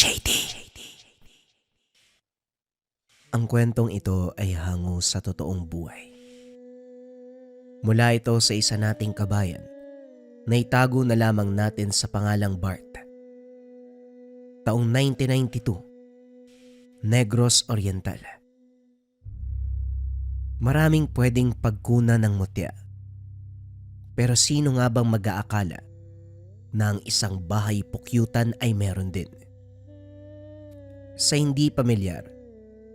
JD. Ang kwentong ito ay hango sa totoong buhay. Mula ito sa isa nating kabayan na itago na lamang natin sa pangalang Bart. Taong 1992, Negros Oriental. Maraming pwedeng pagkunan ng mutya. Pero sino nga bang mag-aakala na ang isang bahay pukyutan ay meron din? Sa hindi pamilyar,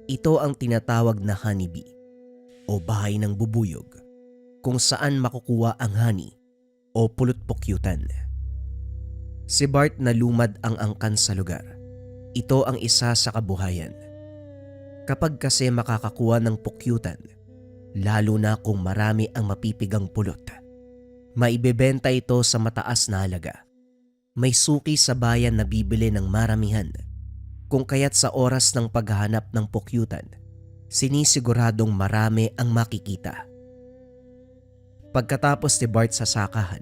ito ang tinatawag na honeybee o bahay ng bubuyog kung saan makukuha ang honey o pulot pukyutan. Si Bart na lumad ang angkan sa lugar. Ito ang isa sa kabuhayan. Kapag kasi makakakuha ng pukyutan, lalo na kung marami ang mapipigang pulot, maibebenta ito sa mataas na halaga. May suki sa bayan na bibili ng maramihan. Kung kaya't sa oras ng paghahanap ng pukyutan, sinisiguradong marami ang makikita. Pagkatapos ni Bart sa sakahan,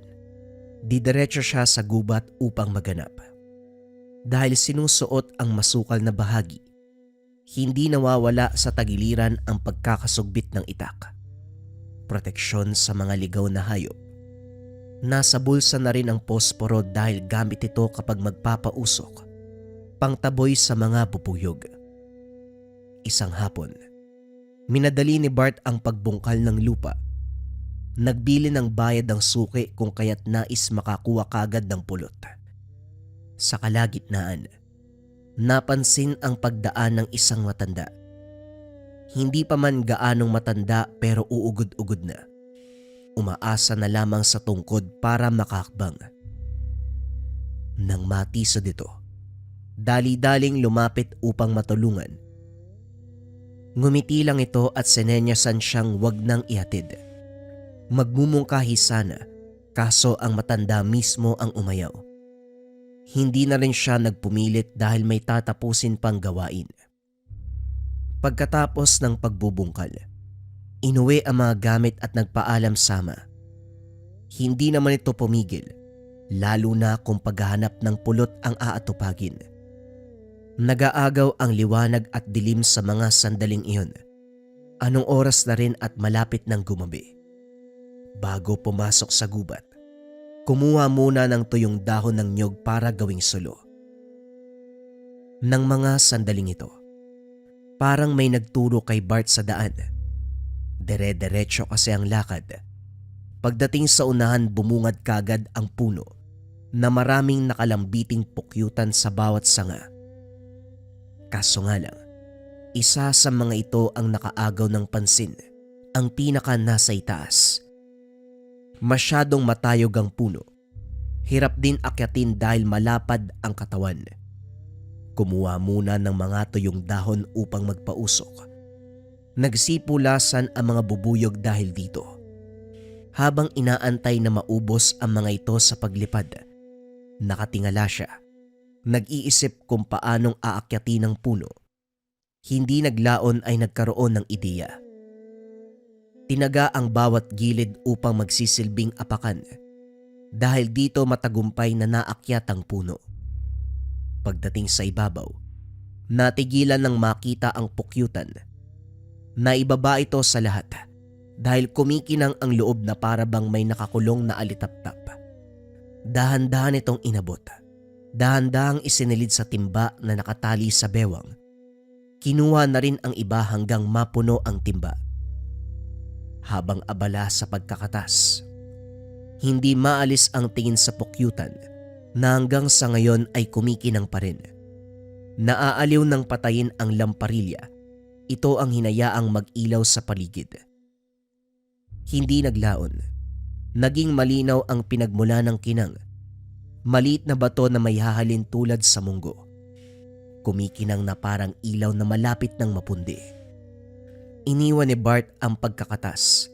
didiretso siya sa gubat upang maganap. Dahil sinusuot ang masukal na bahagi, hindi nawawala sa tagiliran ang pagkakasugbit ng itak. Proteksyon sa mga ligaw na hayop. Nasa bulsa na rin ang posporo dahil gamit ito kapag magpapausok. Pangtaboy sa mga bubuyog. Isang hapon, minadali ni Bart ang pagbungkal ng lupa. Nagbili ng bayad ang suki kung kaya't nais makakuha kagad ng pulot. Sa kalagitnaan, napansin ang pagdaan ng isang matanda. Hindi pa man gaanong matanda pero uugod-ugod na. Umaasa na lamang sa tungkod para makakbang. Nang matisod ito, dali-daling lumapit upang matulungan. Ngumiti lang ito at sinenyasan siyang wag nang ihatid. Magmumungkahi sana, kaso ang matanda mismo ang umayaw. Hindi na rin siya nagpumilit dahil may tatapusin pang gawain. Pagkatapos ng pagbubungkal, inuwi ang mga gamit at nagpaalam sama. Hindi naman ito pumigil, lalo na kung paghahanap ng pulot ang aatupagin. Nag-aagaw ang liwanag at dilim sa mga sandaling iyon. Anong oras na rin at malapit ng gumabi. Bago pumasok sa gubat, kumuha muna ng tuyong dahon ng nyog para gawing sulo. Nang mga sandaling ito, parang may nagturo kay Bart sa daan. Dire-diretso kasi ang lakad. Pagdating sa unahan, bumungad kagad ang puno na maraming nakalambiting pukyutan sa bawat sanga. Kaso nga lang, isa sa mga ito ang nakaagaw ng pansin, ang pinaka nasa itaas. Masyadong matayog ang puno. Hirap din akyatin dahil malapad ang katawan. Kumuha muna ng mga tuyong dahon upang magpausok. Nagsipulasan ang mga bubuyog dahil dito. Habang inaantay na maubos ang mga ito sa paglipad, nakatingala siya. Nag-iisip kung paanong aakyatin ng puno. Hindi naglaon ay nagkaroon ng ideya. Tinaga ang bawat gilid upang magsisilbing apakan. Dahil dito matagumpay na naakyat ang puno. Pagdating sa ibabaw, natigilan ng makita ang pukyutan. Naibaba ito sa lahat dahil kumikinang ang loob na para bang may nakakulong na alitaptap. Dahan-dahan itong inabot. Dahan-dahang isinilid sa timba na nakatali sa bewang. Kinuha na rin ang iba hanggang mapuno ang timba. Habang abala sa pagkakatas, hindi maalis ang tingin sa pukyutan na hanggang sa ngayon ay kumikinang pa rin. Naaaliw ng patayin ang lamparilla. Ito ang hinayaang mag-ilaw sa paligid. Hindi naglaon. Naging malinaw ang pinagmula ng kinang. Maliit na bato na may hahalin tulad sa munggo. Kumikinang na parang ilaw na malapit ng mapundi. Iniwan ni Bart ang pagkakatas.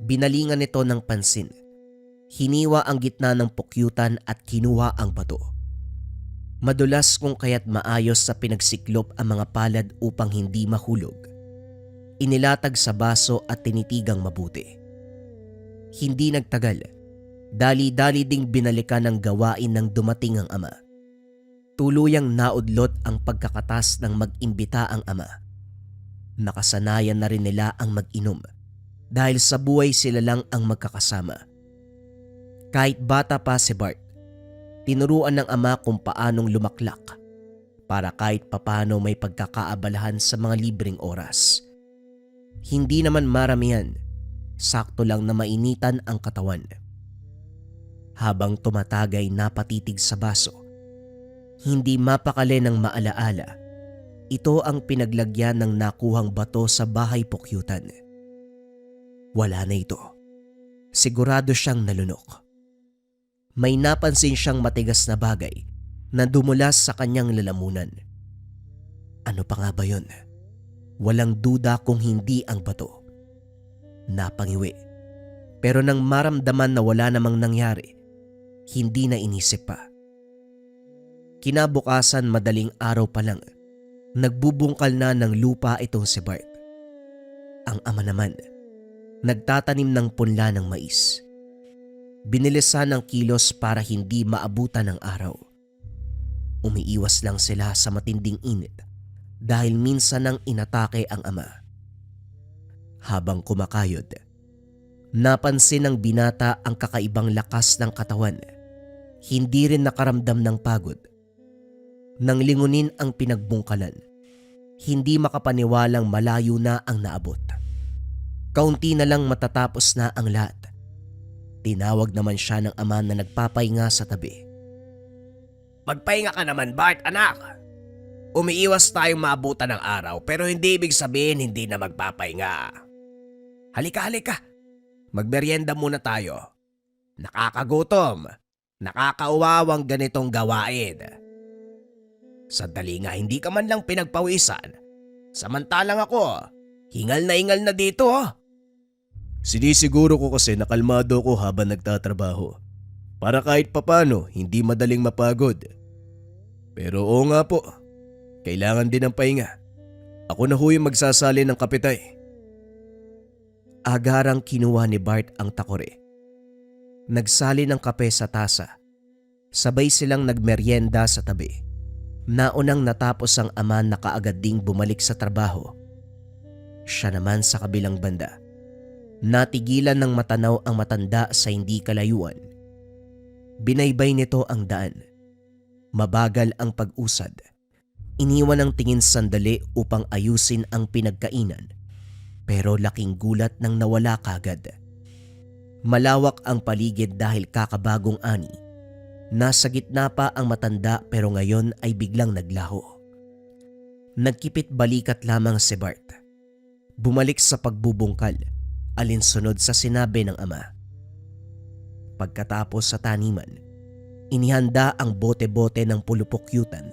Binalingan nito ng pansin. Hiniwa ang gitna ng pukyutan at kinuha ang bato. Madulas kung kaya't maayos sa pinagsiklop ang mga palad upang hindi mahulog. Inilatag sa baso at tinitigang mabuti. Hindi nagtagal, dali-dali ding binalikan ng gawain ng dumating ang ama. Tuluyang naudlot ang pagkakatas ng mag-imbita ang ama. Nakasanayan na rin nila ang mag-inom dahil sa buhay sila lang ang magkakasama. Kahit bata pa si Bart, tinuruan ng ama kung paanong lumaklak para kahit papano may pagkakaabalahan sa mga libreng oras. Hindi naman maramihan, sakto lang na mainitan ang katawan. Habang tumatagay napatitig sa baso, hindi mapakali ng maalaala, ito ang pinaglagyan ng nakuhang bato sa bahay pukyutan. Wala na ito. Sigurado siyang nalunok. May napansin siyang matigas na bagay na dumulas sa kanyang lalamunan. Ano pa nga ba yun? Walang duda kung hindi ang bato. Napangiwi. Pero nang maramdaman na wala namang nangyari, hindi na inisip pa. Kinabukasan madaling araw pa lang, nagbubungkal na ng lupa itong si Bart. Ang ama naman, nagtatanim ng punla ng mais. Binilisan ang kilos para hindi maabutan ng araw. Umiiwas lang sila sa matinding init dahil minsan nang inatake ang ama. Habang kumakayod, napansin ng binata ang kakaibang lakas ng katawan. Hindi rin nakaramdam ng pagod. Nang lingunin ang pinagbungkalan, hindi makapaniwalang malayo na ang naabot. Kaunti na lang matatapos na ang lahat. Tinawag naman siya ng ama na nagpapahinga sa tabi. Magpahinga ka naman, Bart, anak. Umiiwas tayong maabutan ng araw pero hindi ibig sabihin hindi na magpapahinga. Halika. Magmeryenda muna tayo. Nakakagutom. Nakakauwawang ganitong gawain. Sandali nga, hindi ka man lang pinagpawisan. Samantalang ako, hingal na dito. Sinisiguro ko kasi nakalmado ko habang nagtatrabaho para kahit papano hindi madaling mapagod. Pero oo nga po, kailangan din ng pahinga. Ako na ho yung magsasali ng kapitay. Agarang kinuha ni Bart ang takore. Nagsali ng kape sa tasa. Sabay silang nagmeryenda sa tabi. Naunang natapos ang ama na kaagad ding bumalik sa trabaho. Siya naman sa kabilang banda. Natigilan ng matanaw ang matanda sa hindi kalayuan. Binaybay nito ang daan. Mabagal ang pag-usad. Iniwan ang tingin sandali upang ayusin ang pinagkainan. Pero laking gulat nang nawala kagad. Malawak ang paligid dahil kakabagong ani. Nasa gitna pa ang matanda pero ngayon ay biglang naglaho. Nagkipit balikat lamang si Bart. Bumalik sa pagbubungkal, alinsunod sa sinabi ng ama. Pagkatapos sa taniman, inihanda ang bote-bote ng pulupukyutan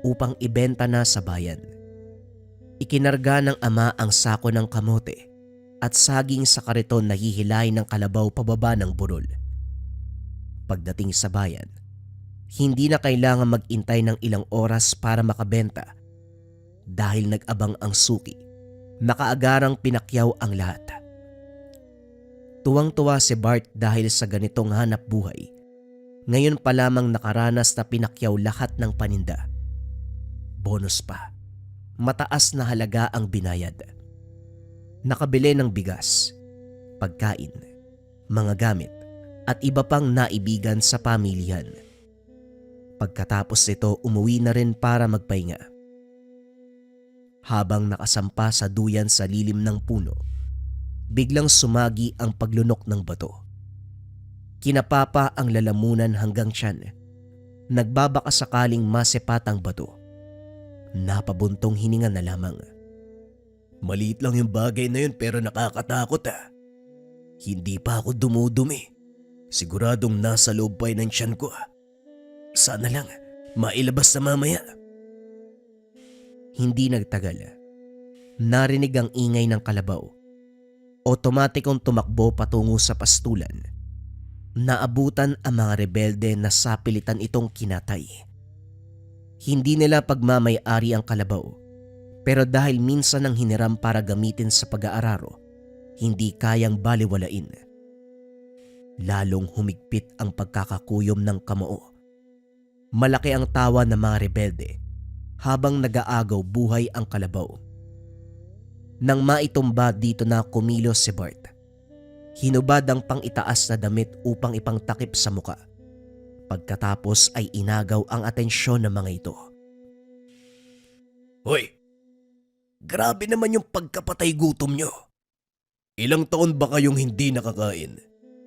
upang ibenta na sa bayan. Ikinarga ng ama ang sako ng kamote at saging sa kariton na hihilay ng kalabaw pababa ng burol. Pagdating sa bayan, hindi na kailangan mag-intay ng ilang oras para makabenta dahil nag-abang ang suki. Nakaagarang pinakyaw ang lahat. Tuwang-tuwa si Bart dahil sa ganitong hanap buhay. Ngayon pa lamang nakaranas na pinakyaw lahat ng paninda. Bonus pa, mataas na halaga ang binayad. Nakabili ng bigas, pagkain, mga gamit at iba pang naibigan sa pamilyan. Pagkatapos nito umuwi na rin para magpahinga. Habang nakasampa sa duyan sa lilim ng puno, biglang sumagi ang paglunok ng bato. Kinapapa ang lalamunan hanggang tiyan. Nagbabaka sakaling masepat ang bato. Napabuntong hininga na lamang. Maliit lang yung bagay na yun pero nakakatakot . Hindi pa ako dumudumi. Siguradong nasa loob pa yun ng tiyan ko . Sana lang mailabas na mamaya. Hindi nagtagal. Narinig ang ingay ng kalabaw. Otomatikong tumakbo patungo sa pastulan. Naabutan ang mga rebelde na sapilitan itong kinatay. Hindi nila pagmamay-ari ang kalabaw, pero dahil minsan ang hiniram para gamitin sa pag-aararo, hindi kayang baliwalain. Lalong humigpit ang pagkakakuyom ng kamao. Malaki ang tawa ng mga rebelde habang nag-aagaw buhay ang kalabaw. Nang maitumba dito na kumilos si Bart, hinubad ang pang-itaas na damit upang ipangtakip sa muka. Pagkatapos ay inagaw ang atensyon ng mga ito. Hoy, grabe naman yung pagkapatay gutom nyo. Ilang taon ba kayong hindi nakakain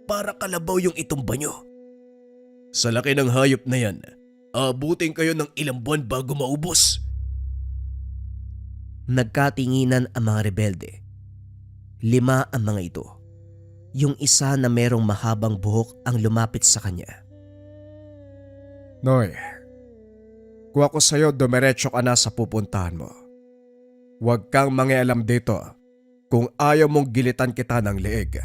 para kalabaw yung itumba nyo? Sa laki ng hayop na yan, abutin kayo ng ilang buwan bago maubos. Nagkatinginan ang mga rebelde. 5 ang mga ito. Yung isa na merong mahabang buhok ang lumapit sa kanya. Noy, kung ako sa'yo dumiretso ka na sa pupuntahan mo. Huwag kang mangialam dito kung ayaw mong gilitan kita ng leeg.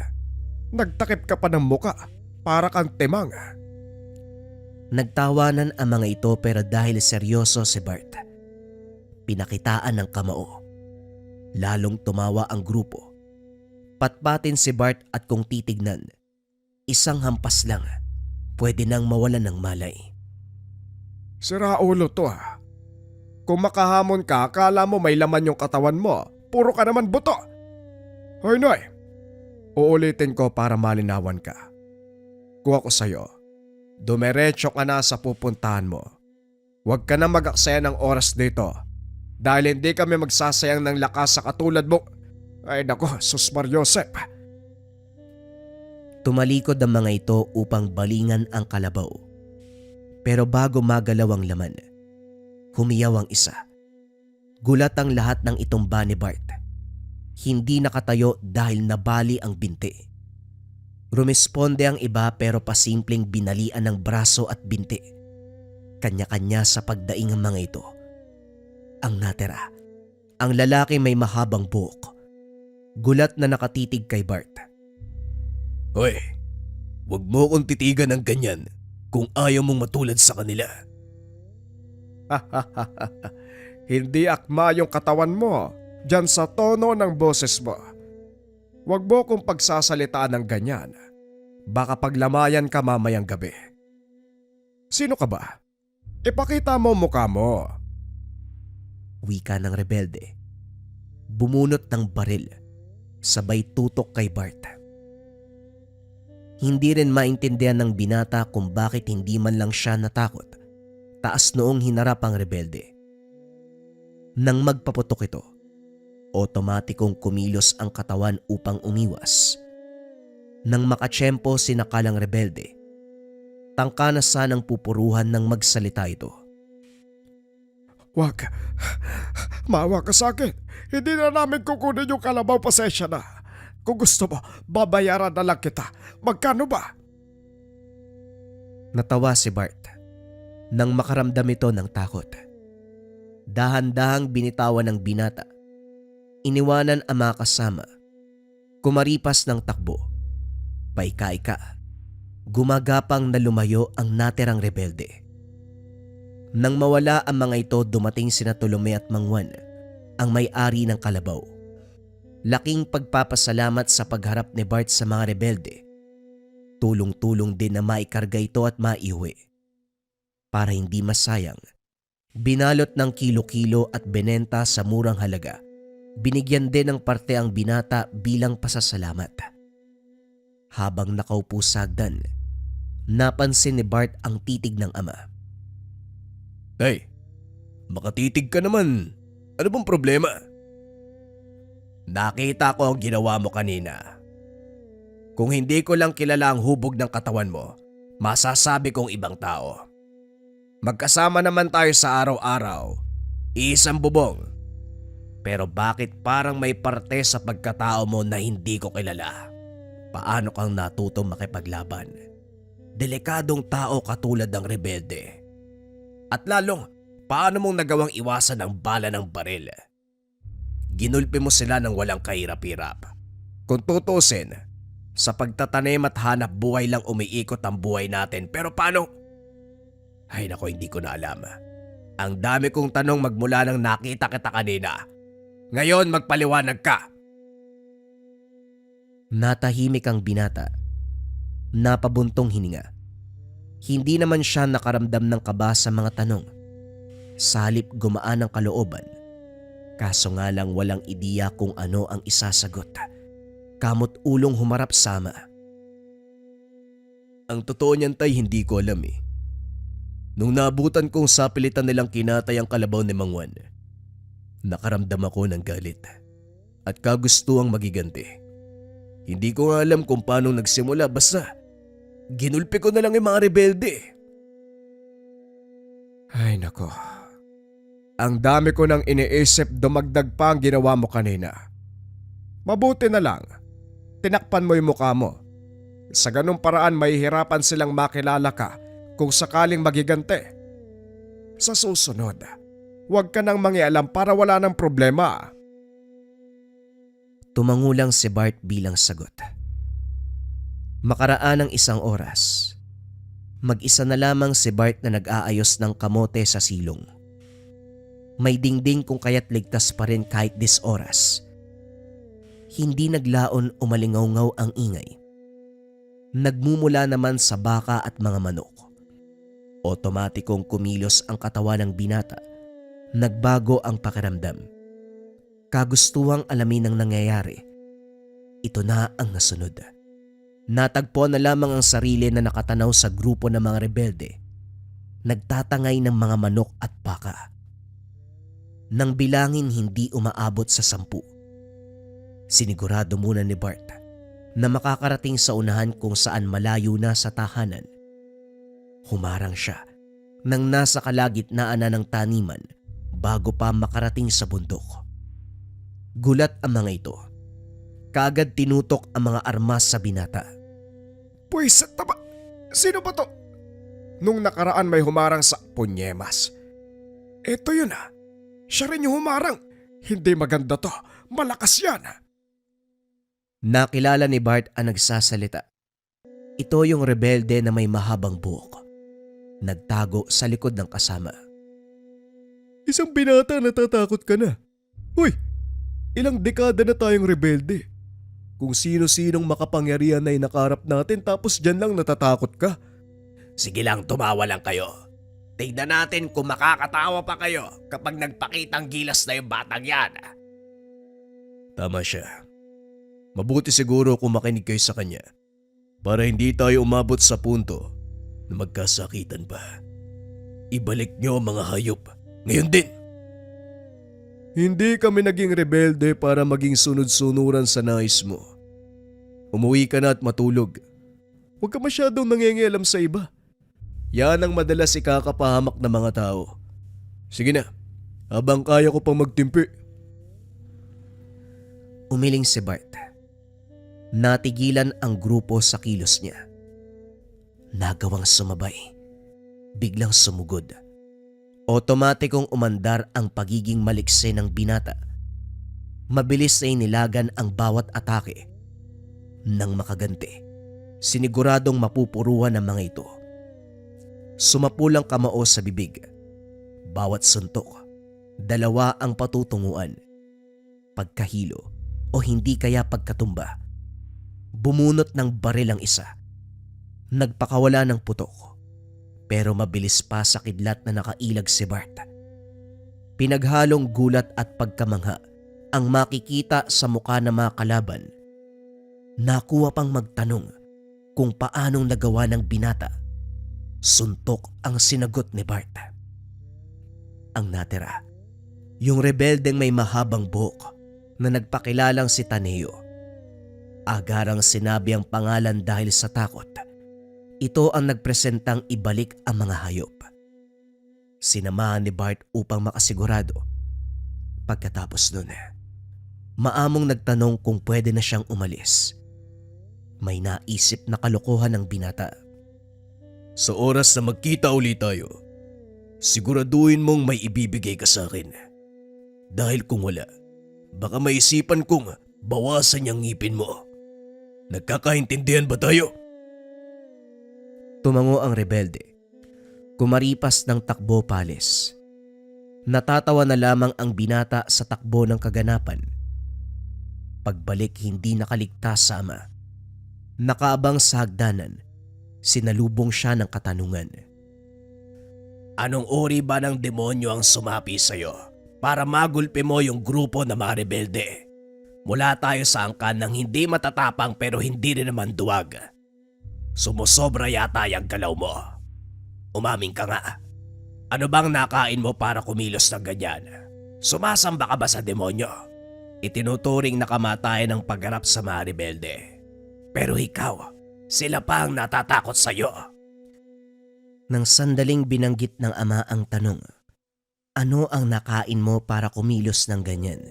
Nagtakip ka pa ng muka para kang timang. Nagtawanan ang mga ito pero dahil seryoso si Bart, pinakitaan ng kamao. Lalong tumawa ang grupo. Patpatin si Bart at kung titignan, isang hampas lang, pwede nang mawalan ng malay. Sira ulo to ha. Kung makahamon ka, akala mo may laman yung katawan mo. Puro ka naman buto. Hoy Noy, uulitin ko para malinawan ka. Kung ako sa'yo, dumiretso ka na sa pupuntahan mo. Huwag ka na mag-aksaya ng oras dito dahil hindi kami magsasayang ng lakas sa katulad mo. Ay nako, Sus Mariosep. Tumalikod ang mga ito upang balingan ang kalabaw. Pero bago magalaw ang laman, humiyaw ang isa. Gulat ang lahat ng itumba ni Bart. Hindi nakatayo dahil nabali ang binti. Rumesponde ang iba pero pasimpleng binalian ng braso at binti. Kanya-kanya sa pagdaing ang mga ito. Ang natira, ang lalaki may mahabang buhok. Gulat na nakatitig kay Bart. Hoy, huwag mo kong titigan ng ganyan kung ayaw mong matulad sa kanila. Hindi akma yung katawan mo dyan sa tono ng boses mo. Huwag mo kong pagsasalitaan ng ganyan. Baka paglamayan ka mamayang gabi. Sino ka ba? Ipakita mo mukha mo. Wika ng rebelde. Bumunot ng baril, sabay tutok kay Bart. Hindi rin maintindihan ng binata kung bakit hindi man lang siya natakot. Taas noong hinarap ang rebelde. Nang magpaputok ito, otomatikong kumilos ang katawan upang umiwas. Nang makatsyempo sinakalang rebelde, tangka na sanang pupuruhan ng magsalita ito. Wag. Maawa ka sa akin. Hindi na namin kukunin yung kalabaw, pasensya na. Kung gusto mo, babayaran na lang kita. Magkano ba? Natawa si Bart nang makaramdam ito ng takot. Dahan-dahang binitawan ng binata. Iniwanan ang mga kasama. Kumaripas ng takbo. Paika-ika. Gumagapang na lumayo ang natirang rebelde. Nang mawala ang mga ito, dumating sina Tolome at Mangwan, ang may-ari ng kalabaw. Laking pagpapasalamat sa pagharap ni Bart sa mga rebelde. Tulong-tulong din na maikarga ito at maiuwi. Para hindi masayang, binalot ng kilo-kilo at benenta sa murang halaga. Binigyan din ng parte ang binata bilang pasasalamat. Habang nakaupo sa hagdan, napansin ni Bart ang titig ng ama. Hey, makatitig ka naman. Ano bang problema? Nakita ko ang ginawa mo kanina. Kung hindi ko lang kilala ang hubog ng katawan mo, masasabi kong ibang tao. Magkasama naman tayo sa araw-araw, isang bubong. Pero bakit parang may parte sa pagkatao mo na hindi ko kilala? Paano kang natutong makipaglaban? Delikadong tao katulad ng rebelde. At lalong, paano mong nagawang iwasan ang bala ng baril? Ginulpi mo sila ng walang kahirap-hirap. Kung tutusin, sa pagtatanim at hanap buhay lang umiikot ang buhay natin. Pero paano? Ay nako, hindi ko na alam. Ang dami kong tanong magmula nang nakita kita kanina. Ngayon magpaliwanag ka. Natahimik ang binata. Napabuntong hininga. Hindi naman siya nakaramdam ng kaba sa mga tanong. Sa halip gumaan ang kalooban. Kaso nga lang walang ideya kung ano ang isasagot. Kamot ulong humarap sama. Ang totoo niyan tay hindi ko alam eh. Nung naabutan kong sapilitan nilang kinatay ang kalabaw ni Mang Juan, nakaramdam ako ng galit at kagustuhang magiganti. Hindi ko nga alam kung paano nagsimula, basta ginulpi ko na lang yung mga rebelde. Ay nako, ang dami ko nang iniisip, dumagdag pa ang ginawa mo kanina. Mabuti na lang, tinakpan mo yung mukha mo. Sa ganung paraan mahihirapan silang makilala ka kung sakaling magigante. Sa susunod, huwag ka nang mangialam para wala ng problema. Tumangulang si Bart bilang sagot. Makaraan ng isang oras, mag-isa na lamang si Bart na nag-aayos ng kamote sa silong. May dingding kung kaya't ligtas pa rin kahit 10 oras. Hindi naglaon o malingaw-ngaw ang ingay. Nagmumula naman sa baka at mga manok. Otomatikong kumilos ang katawan ng binata. Nagbago ang pakiramdam. Kagustuhang alamin ang nangyayari. Ito na ang nasunod. Natagpuan na lamang ang sarili na nakatanaw sa grupo ng mga rebelde. Nagtatangay ng mga manok at baka. Nang bilangin hindi umaabot sa 10. Sinigurado muna ni Bart na makakarating sa unahan kung saan malayo na sa tahanan. Humarang siya nang nasa kalagitnaan na ng taniman bago pa makarating sa bundok. Gulat ang mga ito. Kaagad tinutok ang mga armas sa binata. Pwisit na ba? Sino ba to? Nung nakaraan may humarang sa punyemas. Eto yun ah. Siya rin yung humarang. Hindi maganda to. Malakas yan. Nakilala ni Bart ang nagsasalita. Ito yung rebelde na may mahabang buhok. Nagtago sa likod ng kasama. Isang binata natatakot ka na. Uy, ilang dekada na tayong rebelde. Kung sino-sinong makapangyarihan na inakarap natin tapos dyan lang natatakot ka. Sige lang, tumawa lang kayo. Tignan natin kung makakatawa pa kayo kapag nagpakitang gilas na yung batang yan. Tama siya. Mabuti siguro kung makinig kayo sa kanya para hindi tayo umabot sa punto na magkasakitan pa. Ibalik niyo ang mga hayop. Ngayon din. Hindi kami naging rebelde para maging sunod-sunuran sa nais mo. Umuwi ka na at matulog. Huwag ka masyadong nangingialam sa iba. Yan ang madalas ikakapahamak ng mga tao. Sige na, habang kaya ko pang magtimpi. Umiling si Bart. Natigilan ang grupo sa kilos niya. Nagawang sumabay. Biglang sumugod. Otomatikong umandar ang pagiging maliksi ng binata. Mabilis na inilagan ang bawat atake. Nang makaganti, siniguradong mapupuruan ng mga ito. Sumapulang kamao sa bibig. Bawat suntok, 2 ang patutunguan. Pagkahilo o hindi kaya pagkatumba. Bumunot ng baril ang isa. Nagpakawala ng putok. Pero mabilis pa sa kidlat na nakailag si Bart. Pinaghalong gulat at pagkamangha ang makikita sa mukha ng mga kalaban. Nakuha pang magtanong kung paanong nagawa ng binata. Suntok ang sinagot ni Bart. Ang natira, yung rebeldeng may mahabang buhok na nagpakilalang si Taneo. Agarang sinabi ang pangalan dahil sa takot. Ito ang nagpresentang ibalik ang mga hayop. Sinamahan ni Bart upang makasigurado. Pagkatapos nun, maamong nagtanong kung pwede na siyang umalis. May naisip na kalokohan ng binata. Sa oras na magkita ulit tayo, siguraduhin mong may ibibigay ka sa akin. Dahil kung wala, baka maisipan kong bawasan yung ngipin mo. Nagkakaintindihan ba tayo? Tumango ang rebelde. Kumaripas ng takbo palis. Natatawa na lamang ang binata sa takbo ng kaganapan. Pagbalik hindi nakaligtas sa ama. Nakaabang sa hagdanan, Sinalubong siya ng katanungan. Anong uri ba ng demonyo ang sumapi sa'yo para magulpi mo yung grupo na mga rebelde? Mula tayo sa angkan ng hindi matatapang pero hindi rin naman duwag. Sumusobra yata yung galaw mo. Umaming ka nga. Ano bang nakain mo para kumilos ng ganyan? Sumasamba ka ba sa demonyo? Itinuturing na kamatayan ng pagharap sa mga rebelde. Pero ikaw, sila pa ang natatakot sa'yo. Nang sandaling binanggit ng ama ang tanong, ano ang nakain mo para kumilos ng ganyan?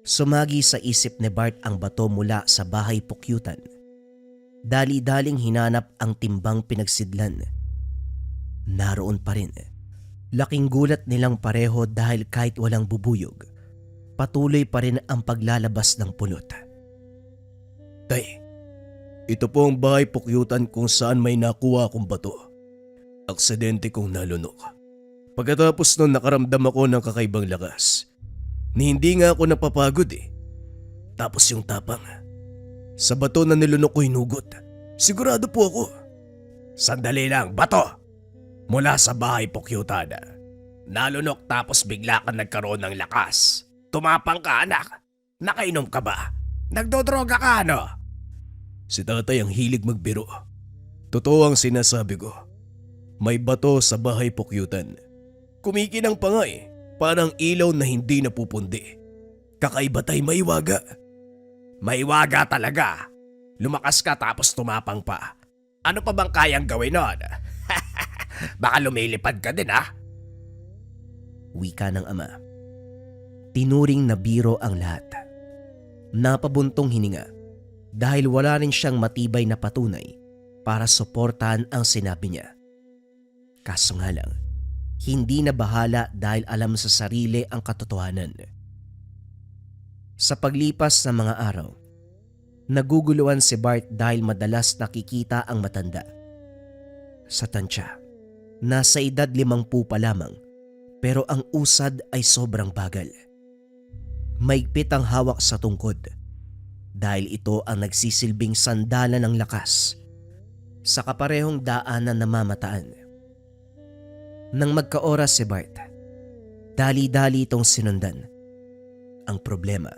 Sumagi sa isip ni Bart ang bato mula sa bahay pukyutan. Dali-daling hinanap ang timbang pinagsidlan. Naroon pa rin. Laking gulat nilang pareho dahil kahit walang bubuyog, patuloy pa rin ang paglalabas ng pulot. Tay, ito po ang bahay pukyutan kung saan may nakuha akong bato. Aksidente kong nalunok. Pagkatapos nun nakaramdam ako ng kakaibang lakas. Hindi nga ako napapagod eh. Tapos yung tapang. Sa bato na nilunok ko hinugot. Sigurado po ako. Sandali lang, bato! Mula sa bahay pukyutan. Nalunok tapos bigla ka nagkaroon ng lakas. Tumapang ka anak. Nakainom ka ba? Nagdodroga ka ano? Si tatay ang hilig magbiro. Totoo ang sinasabi ko. May bato sa bahay pukyutan. Kumikinang pa nga eh. Parang ilaw na hindi napupundi. Kakaiba tay may waga. May waga talaga. Lumakas ka tapos tumapang pa. Ano pa bang kayang gawin nun? Baka lumilipad ka din ha? Wika ng ama. Tinuring na biro ang lahat. Napabuntong hininga dahil wala rin siyang matibay na patunay para suportahan ang sinabi niya. Kaso nga lang, hindi na bahala dahil alam sa sarili ang katotohanan. Sa paglipas ng mga araw, naguguluhan si Bart dahil madalas nakikita ang matanda. Sa tansya, nasa edad 50 pa lamang pero ang usad ay sobrang bagal. Maigpit ang hawak sa tungkod dahil ito ang nagsisilbing sandalan ng lakas sa kaparehong daanan na mamataan. Nang magkaoras si Bart, dali-dali itong sinundan. Ang problema,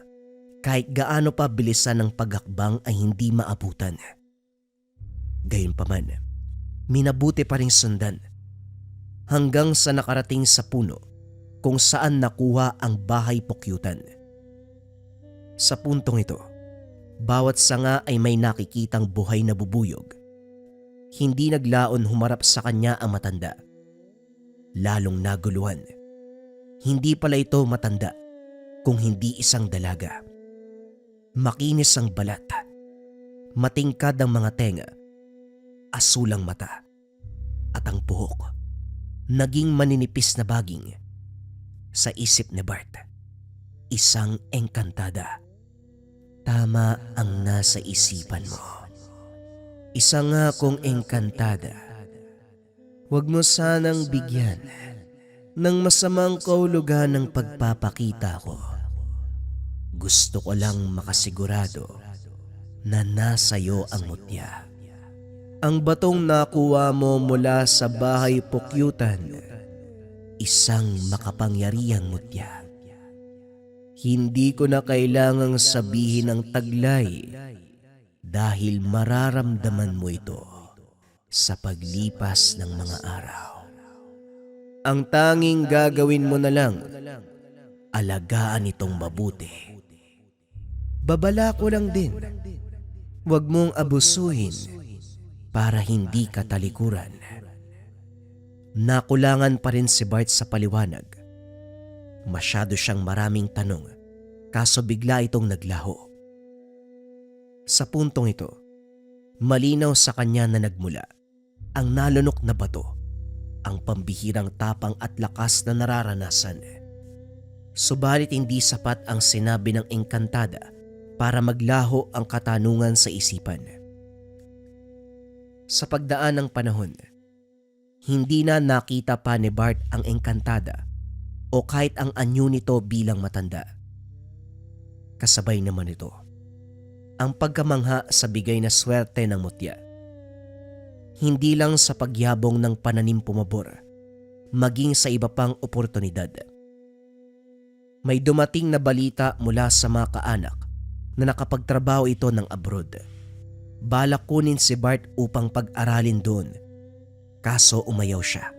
kahit gaano pa bilisan ng paghakbang ay hindi maabutan. Gayunpaman, minabuti pa ring sundan hanggang sa nakarating sa puno kung saan nakuha ang bahay pukyutan. Sa puntong ito, bawat sanga ay may nakikitang buhay na bubuyog. Hindi naglaon humarap sa kanya ang matanda. Lalong naguluhan. Hindi pala ito matanda kung hindi isang dalaga. Makinis ang balat, matingkad ang mga tenga, asulang mata, at ang buhok naging maninipis na baging. Sa isip ni Bart, isang engkantada. Tama ang nasa isipan mo. Isa nga kong engkantada. Huwag mo sanang bigyan ng masamang kahulugan ng pagpapakita ko. Gusto ko lang makasigurado na nasa iyo ang mutya. Ang batong nakuha mo mula sa bahay pukyutan, isang makapangyarihang mutya. Hindi ko na kailangang sabihin ang taglay dahil mararamdaman mo ito sa paglipas ng mga araw. Ang tanging gagawin mo na lang, alagaan itong mabuti. Babala ko lang din, huwag mong abusuhin para hindi ka talikuran. Nakulangan pa rin si Bart sa paliwanag. Masyado siyang maraming tanong, kaso bigla itong naglaho. Sa puntong ito, malinaw sa kanya na nagmula ang nalunok na bato, ang pambihirang tapang at lakas na nararanasan. Subalit hindi sapat ang sinabi ng engkantada para maglaho ang katanungan sa isipan. Sa pagdaan ng panahon, hindi na nakita pa ni Bart ang engkantada o kahit ang anyo nito bilang matanda. Kasabay naman ito ang pagkamangha sa bigay na swerte ng mutya. Hindi lang sa pagyabong ng pananim pumabor, maging sa iba pang oportunidad. May dumating na balita mula sa mga kaanak na nakapagtrabaho ito ng abroad. Balak kunin si Bart upang pag-aralin doon. Kaso umayaw siya.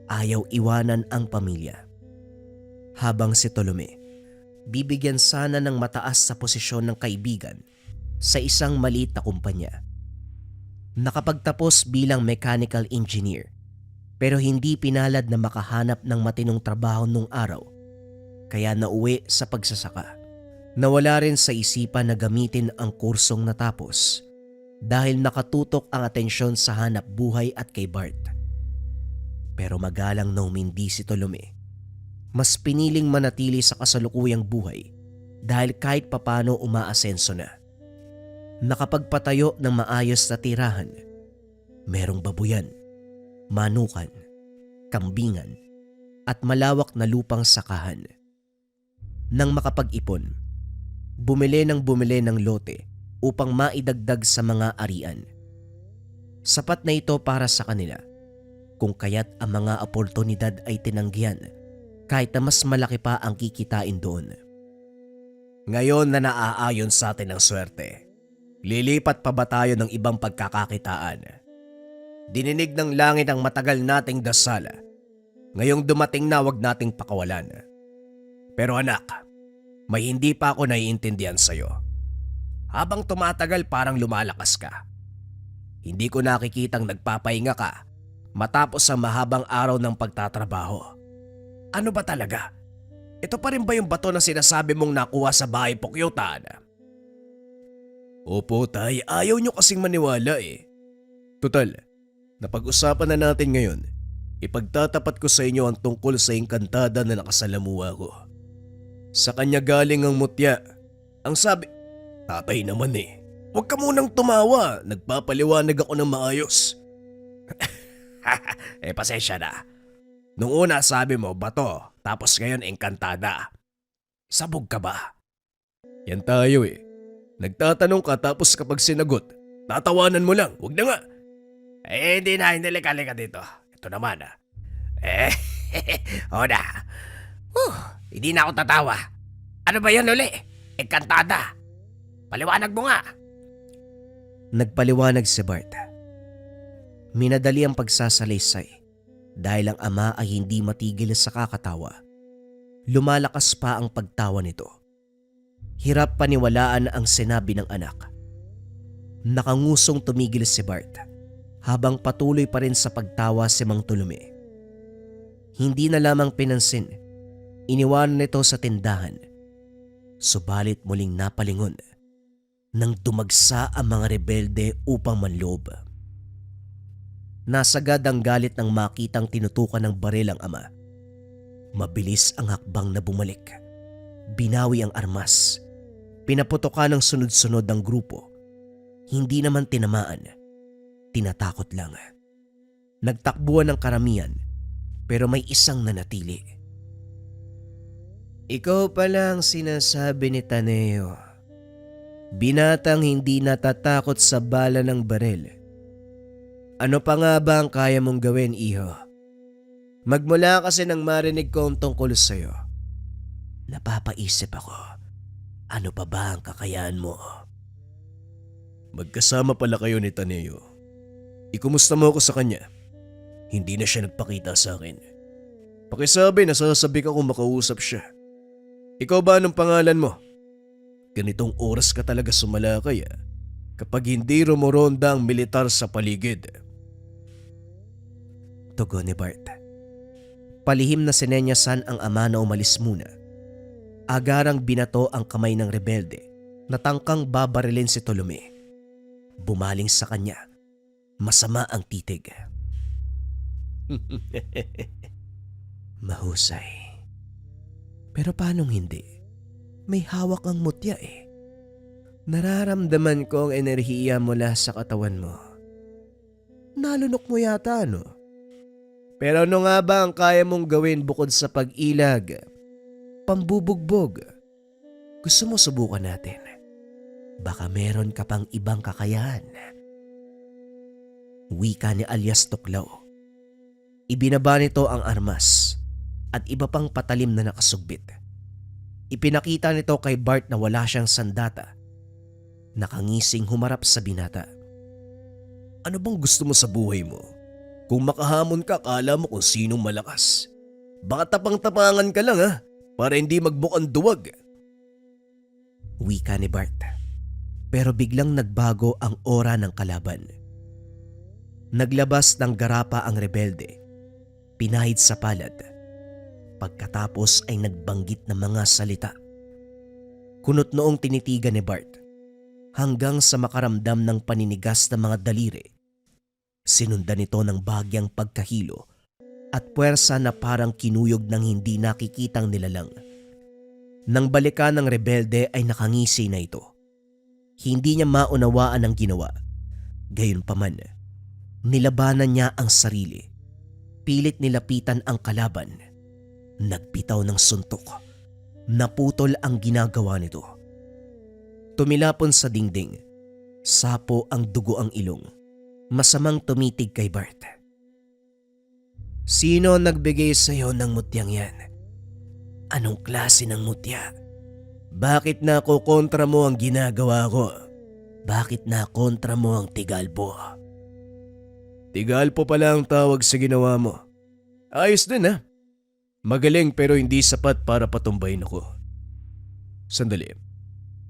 Ayaw iwanan ang pamilya. Habang si Tolome, bibigyan sana ng mataas sa posisyon ng kaibigan sa isang maliit na kumpanya. Nakapagtapos bilang mechanical engineer pero hindi pinalad na makahanap ng matinong trabaho nung araw kaya nauwi sa pagsasaka. Nawala rin sa isipan na gamitin ang kursong natapos dahil nakatutok ang atensyon sa hanap buhay at kay Bart. Pero magalang na humindi si Tolome. Mas piniling manatili sa kasalukuyang buhay dahil kahit papano umaasenso na. Nakapagpatayo ng maayos na tirahan. Merong babuyan, manukan, kambingan at malawak na lupang sakahan. Nang makapag-ipon, bumili ng lote upang maidagdag sa mga arian. Sapat na ito para sa kanila kung kaya't ang mga oportunidad ay tinanggihan kahit na mas malaki pa ang kikitain doon. Ngayon na naaayon sa atin ang swerte, lilipat pa ba tayo ng ibang pagkakakitaan? Dininig ng langit ang matagal nating dasal. Ngayong dumating na wag nating pakawalan. Pero anak, may hindi pa ako naiintindihan sa'yo. Habang tumatagal parang lumalakas ka. Hindi ko nakikitang nagpapahinga ka matapos ang mahabang araw ng pagtatrabaho. Ano ba talaga? Ito pa rin ba yung bato na sinasabi mong nakuha sa bahay Pukyutan? Opo tay, ayaw nyo kasing maniwala eh. Total, napag-usapan na natin ngayon. Ipagtatapat ko sa inyo ang tungkol sa engkantada na nakasalamuha ko. Sa kanya galing ang mutya. Ang sabi, tatay naman eh. Huwag ka munang tumawa, nagpapaliwanag ako ng maayos. Pasensya na. Nung una sabi mo bato, tapos ngayon engkantada. Sabog ka ba? Yan tayo eh. Nagtatanong ka tapos kapag sinagot, tatawanan mo lang, wag na nga. Hindi na, hindi lika dito. Ito naman ah. O na. Hindi na ako tatawa. Ano ba yan uli? Engkantada. Paliwanag mo nga. Nagpaliwanag si Bart. Minadali ang pagsasalaysay dahil ang ama ay hindi matigil sa kakatawa. Lumalakas pa ang pagtawa nito. Hirap paniwalaan ang sinabi ng anak. Nakangusong tumigil si Bart habang patuloy pa rin sa pagtawa si Mang Tolome. Hindi na lamang pinansin, iniwanan nito sa tindahan. Subalit muling napalingon nang dumagsa ang mga rebelde upang manloob. Nasagad ang galit nang makitang tinutukan ng baril ang ama. Mabilis ang hakbang na bumalik. Binawi ang armas. Pinaputokan ng sunod-sunod ang grupo. Hindi naman tinamaan. Tinatakot lang. Nagtakbuhan ng karamihan pero may isang nanatili. Ikaw pala ang sinasabi ni Taneo. Binatang hindi natatakot sa bala ng baril. Ano pa nga ba ang kaya mong gawin, iho? Magmula kasi nang marinig ko ang tungkol sa'yo, napapaisip ako, ano pa ba ang kakayahan mo? Magkasama pala kayo ni Taneo. Ikumusta mo ako sa kanya? Hindi na siya nagpakita sa akin. Pakisabi, nasasabi ka kung makausap siya. Ikaw ba anong pangalan mo? Ganitong oras ka talaga sumalakay kapag hindi rumoronda ang militar sa paligid. Tugon ni Bart. Palihim na sinenyasan ang ama na umalis muna. Agarang binato ang kamay ng rebelde na tangkang babarilin si Tolome. Bumaling sa kanya. Masama ang titig. Mahusay. Pero paanong hindi? May hawak ang mutya eh. Nararamdaman ko ang enerhiya mula sa katawan mo. Nalunok mo yata ano? Pero ano nga ba ang kaya mong gawin bukod sa pag-ilag? Pambubugbog. Gusto mo subukan natin? Baka meron ka pang ibang kakayahan. Wika ni alias Tuklaw. Ibinaba nito ang armas at iba pang patalim na nakasugbit. Ipinakita nito kay Bart na wala siyang sandata. Nakangising humarap sa binata. Ano bang gusto mo sa buhay mo? Kung makahamon ka, kala mo kung sinong malakas. Baka tapang-tapangan ka lang para hindi magbukang duwag. Wika ni Bart. Pero biglang nagbago ang aura ng kalaban. Naglabas ng garapa ang rebelde. Pinahid sa palad. Pagkatapos ay nagbanggit ng mga salita. Kunot noong tinitigan ni Bart hanggang sa makaramdam ng paninigas ng mga daliri. Sinundan nito ng bahagyang pagkahilo at puwersa na parang kinuyog ng hindi nakikitang nilalang. Nang balikan ng rebelde ay nakangisi na ito. Hindi niya maunawaan ang ginawa. Gayunpaman, nilabanan niya ang sarili. Pilit nilapitan ang kalaban. Nagpitaw ng suntok. Naputol ang ginagawa nito. Tumilapon sa dingding. Sapo ang dugo ang ilong. Masamang tumitig kay Bart. Sino nagbigay sa'yo ng mutyang yan? Anong klase ng mutya? Bakit nakokontra mo ang ginagawa ko? Bakit nakontra mo ang Tigalpo? Tigalpo pala ang tawag sa ginawa mo. Ayos din Magaling pero hindi sapat para patumbayin ako. Sandali.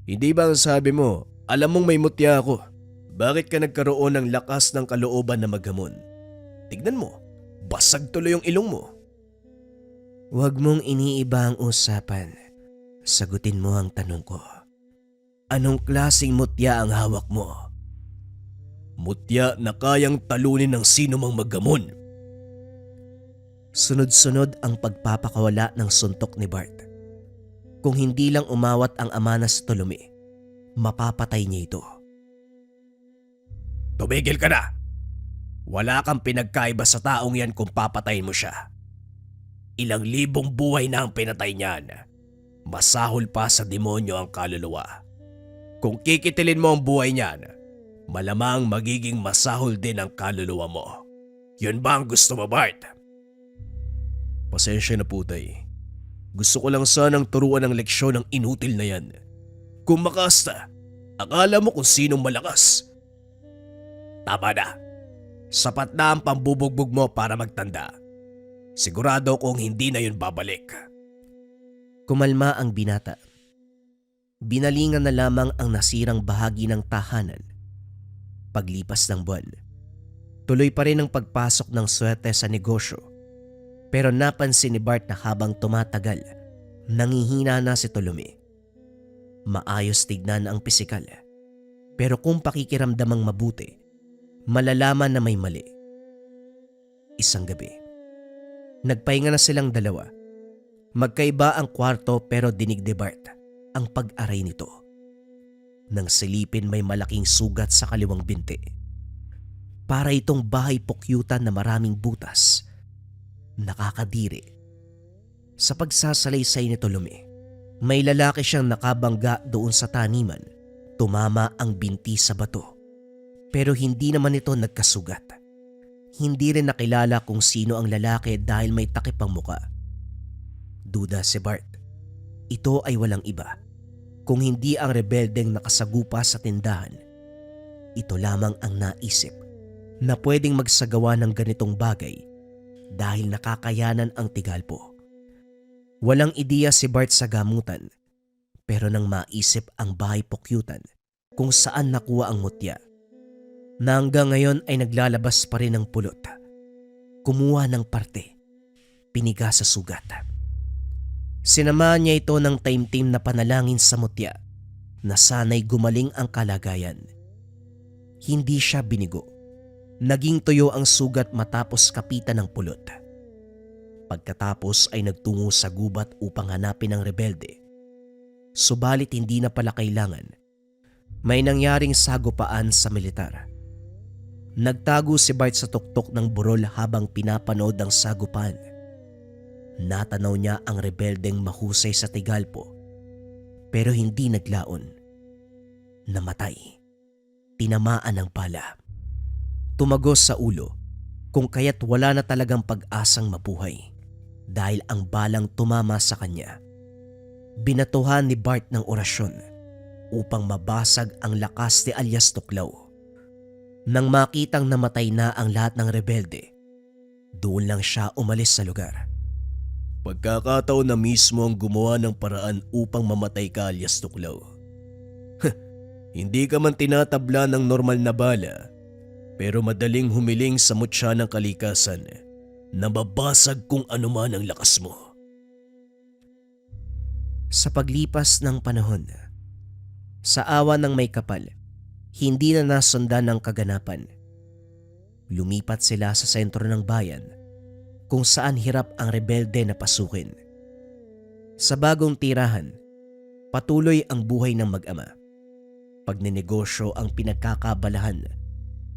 Hindi ba ang sabi mo, alam mong may mutya ako? Bakit ka nagkaroon ng lakas ng kalooban na maghamon? Tignan mo, basag tuloy yung ilong mo. Huwag mong iniiba ang usapan. Sagutin mo ang tanong ko. Anong klaseng mutya ang hawak mo? Mutya na kayang talunin ng sino mang maghamon. Sunod-sunod ang pagpapakawala ng suntok ni Bart. Kung hindi lang umawat ang ama na si Tolome, mapapatay niya ito. Tumigil ka na! Wala kang pinagkaiba sa taong yan kung papatayin mo siya. Ilang libong buhay na ang pinatay niyan. Masahol pa sa demonyo ang kaluluwa. Kung kikitilin mo ang buhay niyan, malamang magiging masahol din ang kaluluwa mo. Yun ba ang gusto mo, Bart? Pasensya na po, tay. Gusto ko lang sanang turuan ng leksyon ng inutil na yan. Kung makasta, akala mo kung sinong malakas. Tama na. Sapat na ang pambubugbog mo para magtanda. Sigurado kong hindi na yun babalik. Kumalma ang binata. Binalingan na lamang ang nasirang bahagi ng tahanan. Paglipas ng buwan, tuloy pa rin ang pagpasok ng swerte sa negosyo. Pero napansin ni Bart na habang tumatagal, nangihina na si Tolome. Maayos tignan ang pisikal. Pero kung pakikiramdamang mabuti, malalaman na may mali. Isang gabi, nagpahinga na silang dalawa. Magkaiba ang kwarto pero dinig ni Bart ang pag-aray nito. Nang silipin may malaking sugat sa kaliwang binti. Para itong bahay pukyutan na maraming butas. Nakakadiri. Sa pagsasalaysay ni Tolome, may lalaki siyang nakabangga doon sa taniman. Tumama ang binti sa bato. Pero hindi naman ito nagkasugat. Hindi rin nakilala kung sino ang lalaki dahil may takip ang muka. Duda si Bart. Ito ay walang iba kung hindi ang rebeldeng nakasagupa sa tindahan. Ito lamang ang naisip na pwedeng magsagawa ng ganitong bagay dahil nakakayanan ang Tigalpo. Walang ideya si Bart sa gamutan pero nang maisip ang bahay pukyutan kung saan nakuha ang mutya na hanggang ngayon ay naglalabas pa rin ng pulot. Kumuha ng parte, piniga sa sugat. Sinamahan niya ito ng taimtim na panalangin sa mutya na sana'y gumaling ang kalagayan. Hindi siya binigo. Naging tuyo ang sugat matapos kapitan ng pulot. Pagkatapos ay nagtungo sa gubat upang hanapin ang rebelde. Subalit hindi na pala kailangan. May nangyaring sagupaan sa militar. Nagtago si Bart sa tuktok ng burol habang pinapanood ang sagupaan. Natanaw niya ang rebeldeng mahusay sa Tigalpo pero hindi naglaon. Namatay. Tinamaan ng bala. tumagos sa ulo kung kaya't wala na talagang pag-asang mabuhay dahil ang balang tumama sa kanya. Binatuhan ni Bart ng orasyon upang mabasag ang lakas ni alias Tuklaw. Nang makitang namatay na ang lahat ng rebelde, doon lang siya umalis sa lugar. Pagkakataon na mismo ang gumawa ng paraan upang mamatay ka, alias Tuklaw. Hindi ka man tinatabla ng normal na bala, pero madaling humiling sa mutya ng kalikasan na mabasag kung ano man ang lakas mo. Sa paglipas ng panahon, sa awa ng may kapal, hindi na nasundan ng kaganapan. Lumipat sila sa sentro ng bayan kung saan hirap ang rebelde na pasukin. Sa bagong tirahan, patuloy ang buhay ng mag-ama. Pagninegosyo ang pinagkakabalahan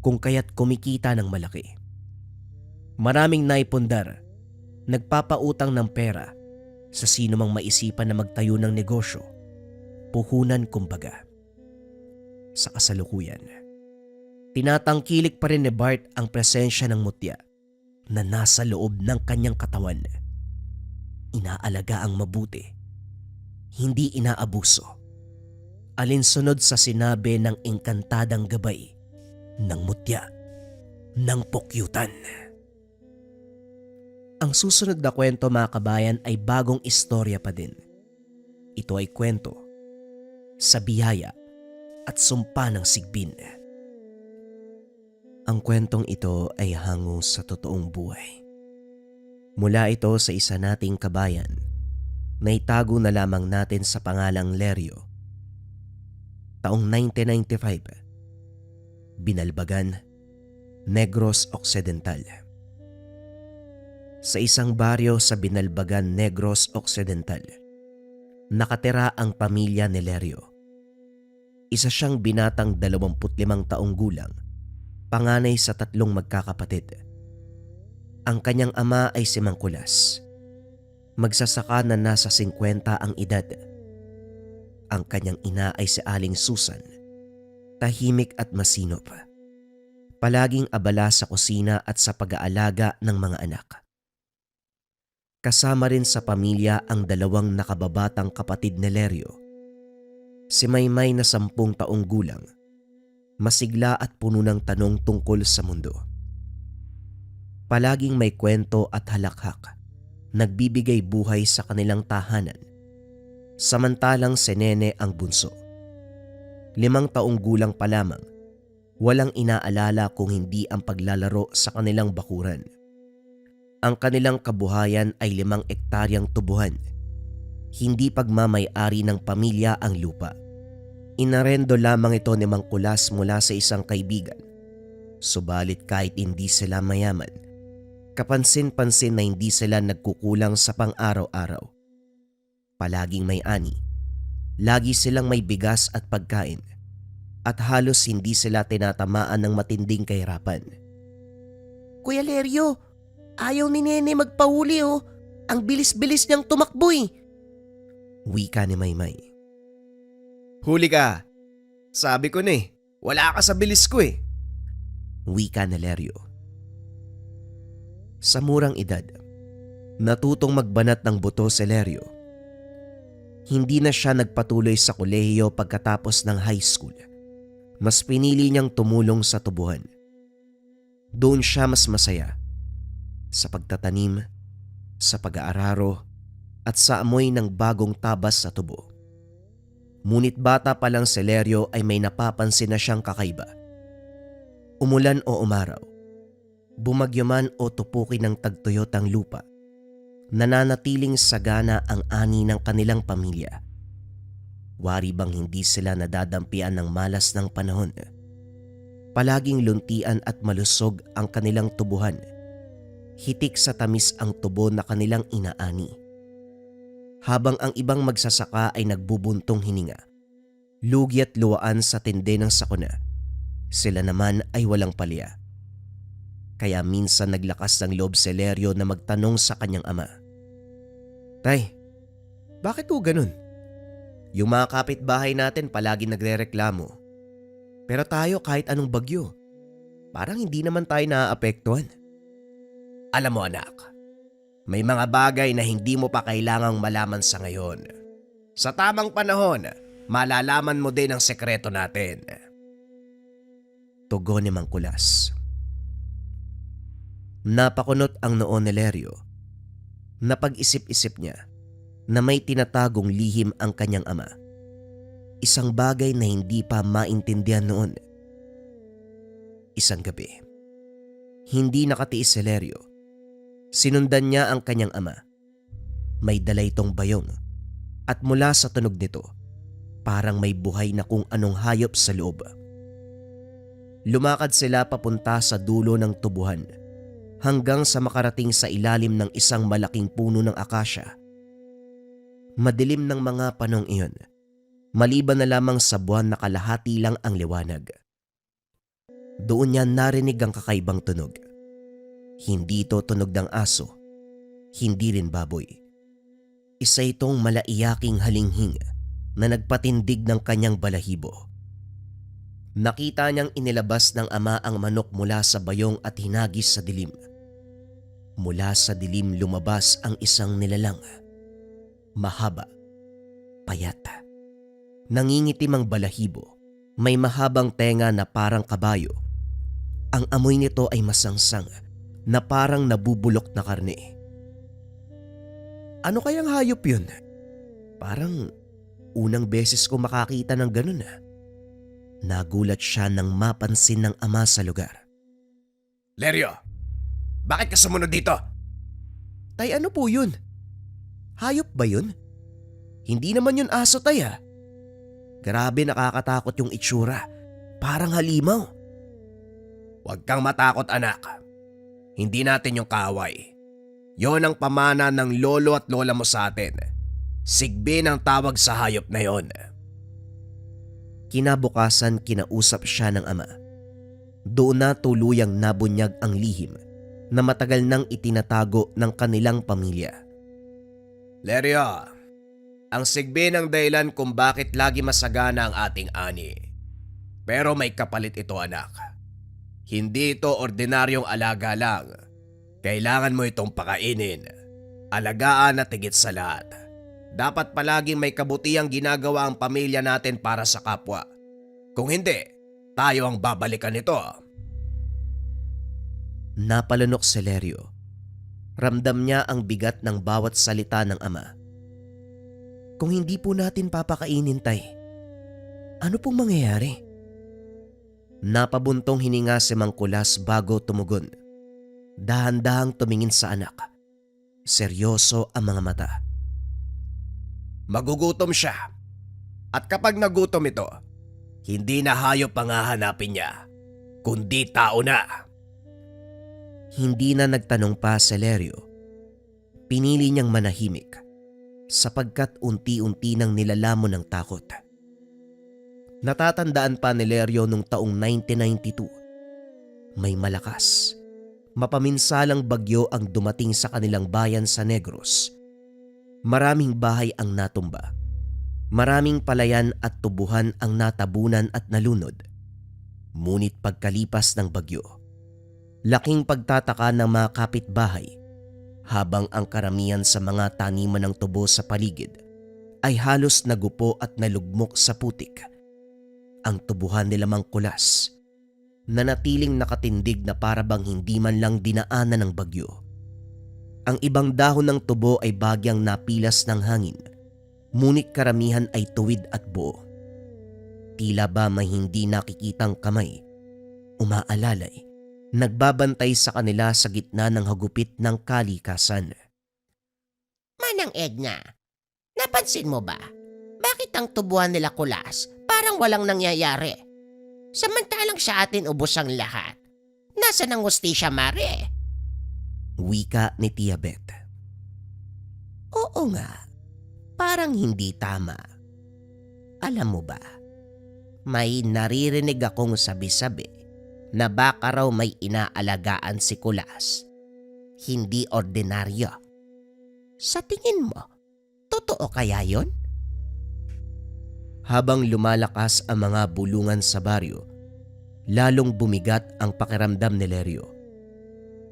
kung kaya't kumikita ng malaki. Maraming naipundar, nagpapautang ng pera sa sino mang maisipan na magtayo ng negosyo, puhunan kumbaga. Sa kasalukuyan, tinatangkilik pa rin ni Bart ang presensya ng mutya na nasa loob ng kanyang katawan. Inaalaga ang mabuti, hindi inaabuso. Alinsunod sa sinabi ng engkantadang gabay ng mutya ng pukyutan. Ang susunod na kwento, mga kabayan, ay bagong istorya pa din. Ito ay kwento sa biyaya at sumpa ng Sigbin. Ang kwentong ito ay hango sa totoong buhay. Mula ito sa isa nating kabayan na itago na lamang natin sa pangalang Leryo. Taong 1995, Binalbagan, Negros Occidental. Sa isang baryo sa Binalbagan, Negros Occidental, nakatira ang pamilya ni Leryo. Isa siyang binatang 25 taong gulang, panganay sa 3 magkakapatid. Ang kanyang ama ay si Mang Kulas, magsasaka na nasa 50 ang edad. Ang kanyang ina ay si Aling Susan, tahimik at masinop. Palaging abala sa kusina at sa pag-aalaga ng mga anak. Kasama rin sa pamilya ang 2 nakababatang kapatid ni Leryo. Si Maymay na 10 taong gulang, masigla at puno ng tanong tungkol sa mundo. Palaging may kwento at halakhak, nagbibigay buhay sa kanilang tahanan. Samantalang si Nene ang bunso. 5 taong gulang pa lamang, walang inaalala kung hindi ang paglalaro sa kanilang bakuran. Ang kanilang kabuhayan ay 5 ektaryang tubuhan. Hindi pagmamay-ari ng pamilya ang lupa. Inarendo lamang ito ni Mang Kulas mula sa isang kaibigan. Subalit kahit hindi sila mayaman, kapansin-pansin na hindi sila nagkukulang sa pang-araw-araw. Palaging may ani, lagi silang may bigas at pagkain, at halos hindi sila tinatamaan ng matinding kahirapan. Kuya Leryo, ayaw ni Nene magpahuli oh. Ang bilis-bilis niyang tumakbo eh. Wika ni Maymay. Huli ka! Sabi ko na wala ka sa bilis ko eh. Wika ni Leryo. Sa murang edad, natutong magbanat ng buto si Leryo. Hindi na siya nagpatuloy sa kolehiyo pagkatapos ng high school. Mas pinili niyang tumulong sa tubuhan. Doon siya mas masaya. Sa pagtatanim, sa pag-aararo, at sa amoy ng bagong tabas sa tubo. Ngunit bata pa lang si Leryo ay may napapansin na siyang kakaiba. Umulan o umaraw, bumagyo man o tupukin ng tagtuyot ang lupa, nananatiling sagana ang ani ng kanilang pamilya. Wari bang hindi sila nadadampian ng malas ng panahon? Palaging luntian at malusog ang kanilang tubuhan. Hitik sa tamis ang tubo na kanilang inaani. Habang ang ibang magsasaka ay nagbubuntong hininga, lugi at luwaan sa tindi ng sakuna, sila naman ay walang palya. Kaya minsan naglakas ng loob si Leryo na magtanong sa kanyang ama. Tay, bakit po ganun? Yung mga kapitbahay natin palagi nagrereklamo. Pero tayo kahit anong bagyo, Parang hindi naman tayo naaapektuhan. Alam mo anak, may mga bagay na hindi mo pa kailangang malaman sa ngayon. Sa tamang panahon, malalaman mo din ang sekreto natin. Tugon ni Mang Kulas. Napakunot ang noo ni Leryo. Napag-isip-isip niya na may tinatagong lihim ang kanyang ama. Isang bagay na hindi pa maintindihan noon. Isang gabi, hindi nakatiis si Leryo. Sinundan niya ang kanyang ama. May dala itong bayong at mula sa tunog nito, parang may buhay na kung anong hayop sa loob. Lumakad sila papunta sa dulo ng tubuhan hanggang sa makarating sa ilalim ng isang malaking puno ng akasya. Madilim ng mga panong iyon, maliban na lamang sa buwan na kalahati lang ang liwanag. Doon niya narinig ang kakaibang tunog. Hindi ito tunog ng aso, hindi rin baboy. Isa itong malaiyaking halinghing na nagpatindig ng kanyang balahibo. Nakita niyang inilabas ng ama ang manok mula sa bayong at hinagis sa dilim. Mula sa dilim lumabas ang isang nilalang. Mahaba, payat. Nangingitim ang balahibo, may mahabang tenga na parang kabayo. Ang amoy nito ay masangsang na parang nabubulok na karne. Ano kayang hayop yun? Parang unang beses ko makakita ng ganun . Nagulat siya nang mapansin ng ama sa lugar. Leryo, bakit ka sumunod dito? Tay, ano po yun? Hayop ba yun? Hindi naman yun aso, tay . Grabe, nakakatakot yung itsura. Parang halimaw. Huwag kang matakot anak. Hindi natin yung kaaway. Yon ang pamana ng lolo at lola mo sa atin. Sigbin ang tawag sa hayop na yon. Kinabukasan kinausap siya ng ama. Doon na tuluyang nabunyag ang lihim na matagal nang itinatago ng kanilang pamilya. Leryo, ang sigbin ang dahilan kung bakit lagi masagana ang ating ani. Pero may kapalit ito anak. Hindi ito ordinaryong alaga lang. Kailangan mo itong pakainin, alagaan at higit sa lahat. Dapat palaging may kabutihang ginagawa ang pamilya natin para sa kapwa. Kung hindi, tayo ang babalikan nito. Napalunok si Leryo. Ramdam niya ang bigat ng bawat salita ng ama. Kung hindi po natin papakainin, tay, ano pong mangyayari? Napabuntong hininga si Mang Kulas bago tumugon. Dahan-dahang tumingin sa anak. Seryoso ang mga mata. Magugutom siya. At kapag nagutom ito, hindi na hayop ang hahanapin niya, kundi tao na. Hindi na nagtanong pa si Leryo. Pinili niyang manahimik sapagkat unti-unti nang nilalamon ng takot. Natatandaan pa ni Leryo nung taong 1992. May malakas, mapaminsalang bagyo ang dumating sa kanilang bayan sa Negros. Maraming bahay ang natumba. Maraming palayan at tubuhan ang natabunan at nalunod. Ngunit pagkalipas ng bagyo, laking pagtataka ng mga kapitbahay habang ang karamihan sa mga taniman ng tubo sa paligid ay halos nagupo at nalugmok sa putik. Ang tubuhan nila Mang Kulas, nanatiling nakatindig na parabang hindi man lang dinaanan ng bagyo. Ang ibang dahon ng tubo ay bagyang napilas ng hangin, ngunit karamihan ay tuwid at buo. Tila ba may hindi nakikitang kamay, umaalalay, nagbabantay sa kanila sa gitna ng hagupit ng kalikasan. Manang Edna, napansin mo ba? Bakit ang tubuhan nila Kulas parang walang nangyayari? Samantalang sa atin ubos ang lahat. Nasaan ang hustisya, Mare? Wika ni Tia Beth. Oo nga, parang hindi tama. Alam mo ba, may naririnig akong sabi-sabi na baka raw may inaalagaan si Kulas. Hindi ordinaryo. Sa tingin mo, totoo kaya yon? Habang lumalakas ang mga bulungan sa baryo, lalong bumigat ang pakiramdam ni Lerio.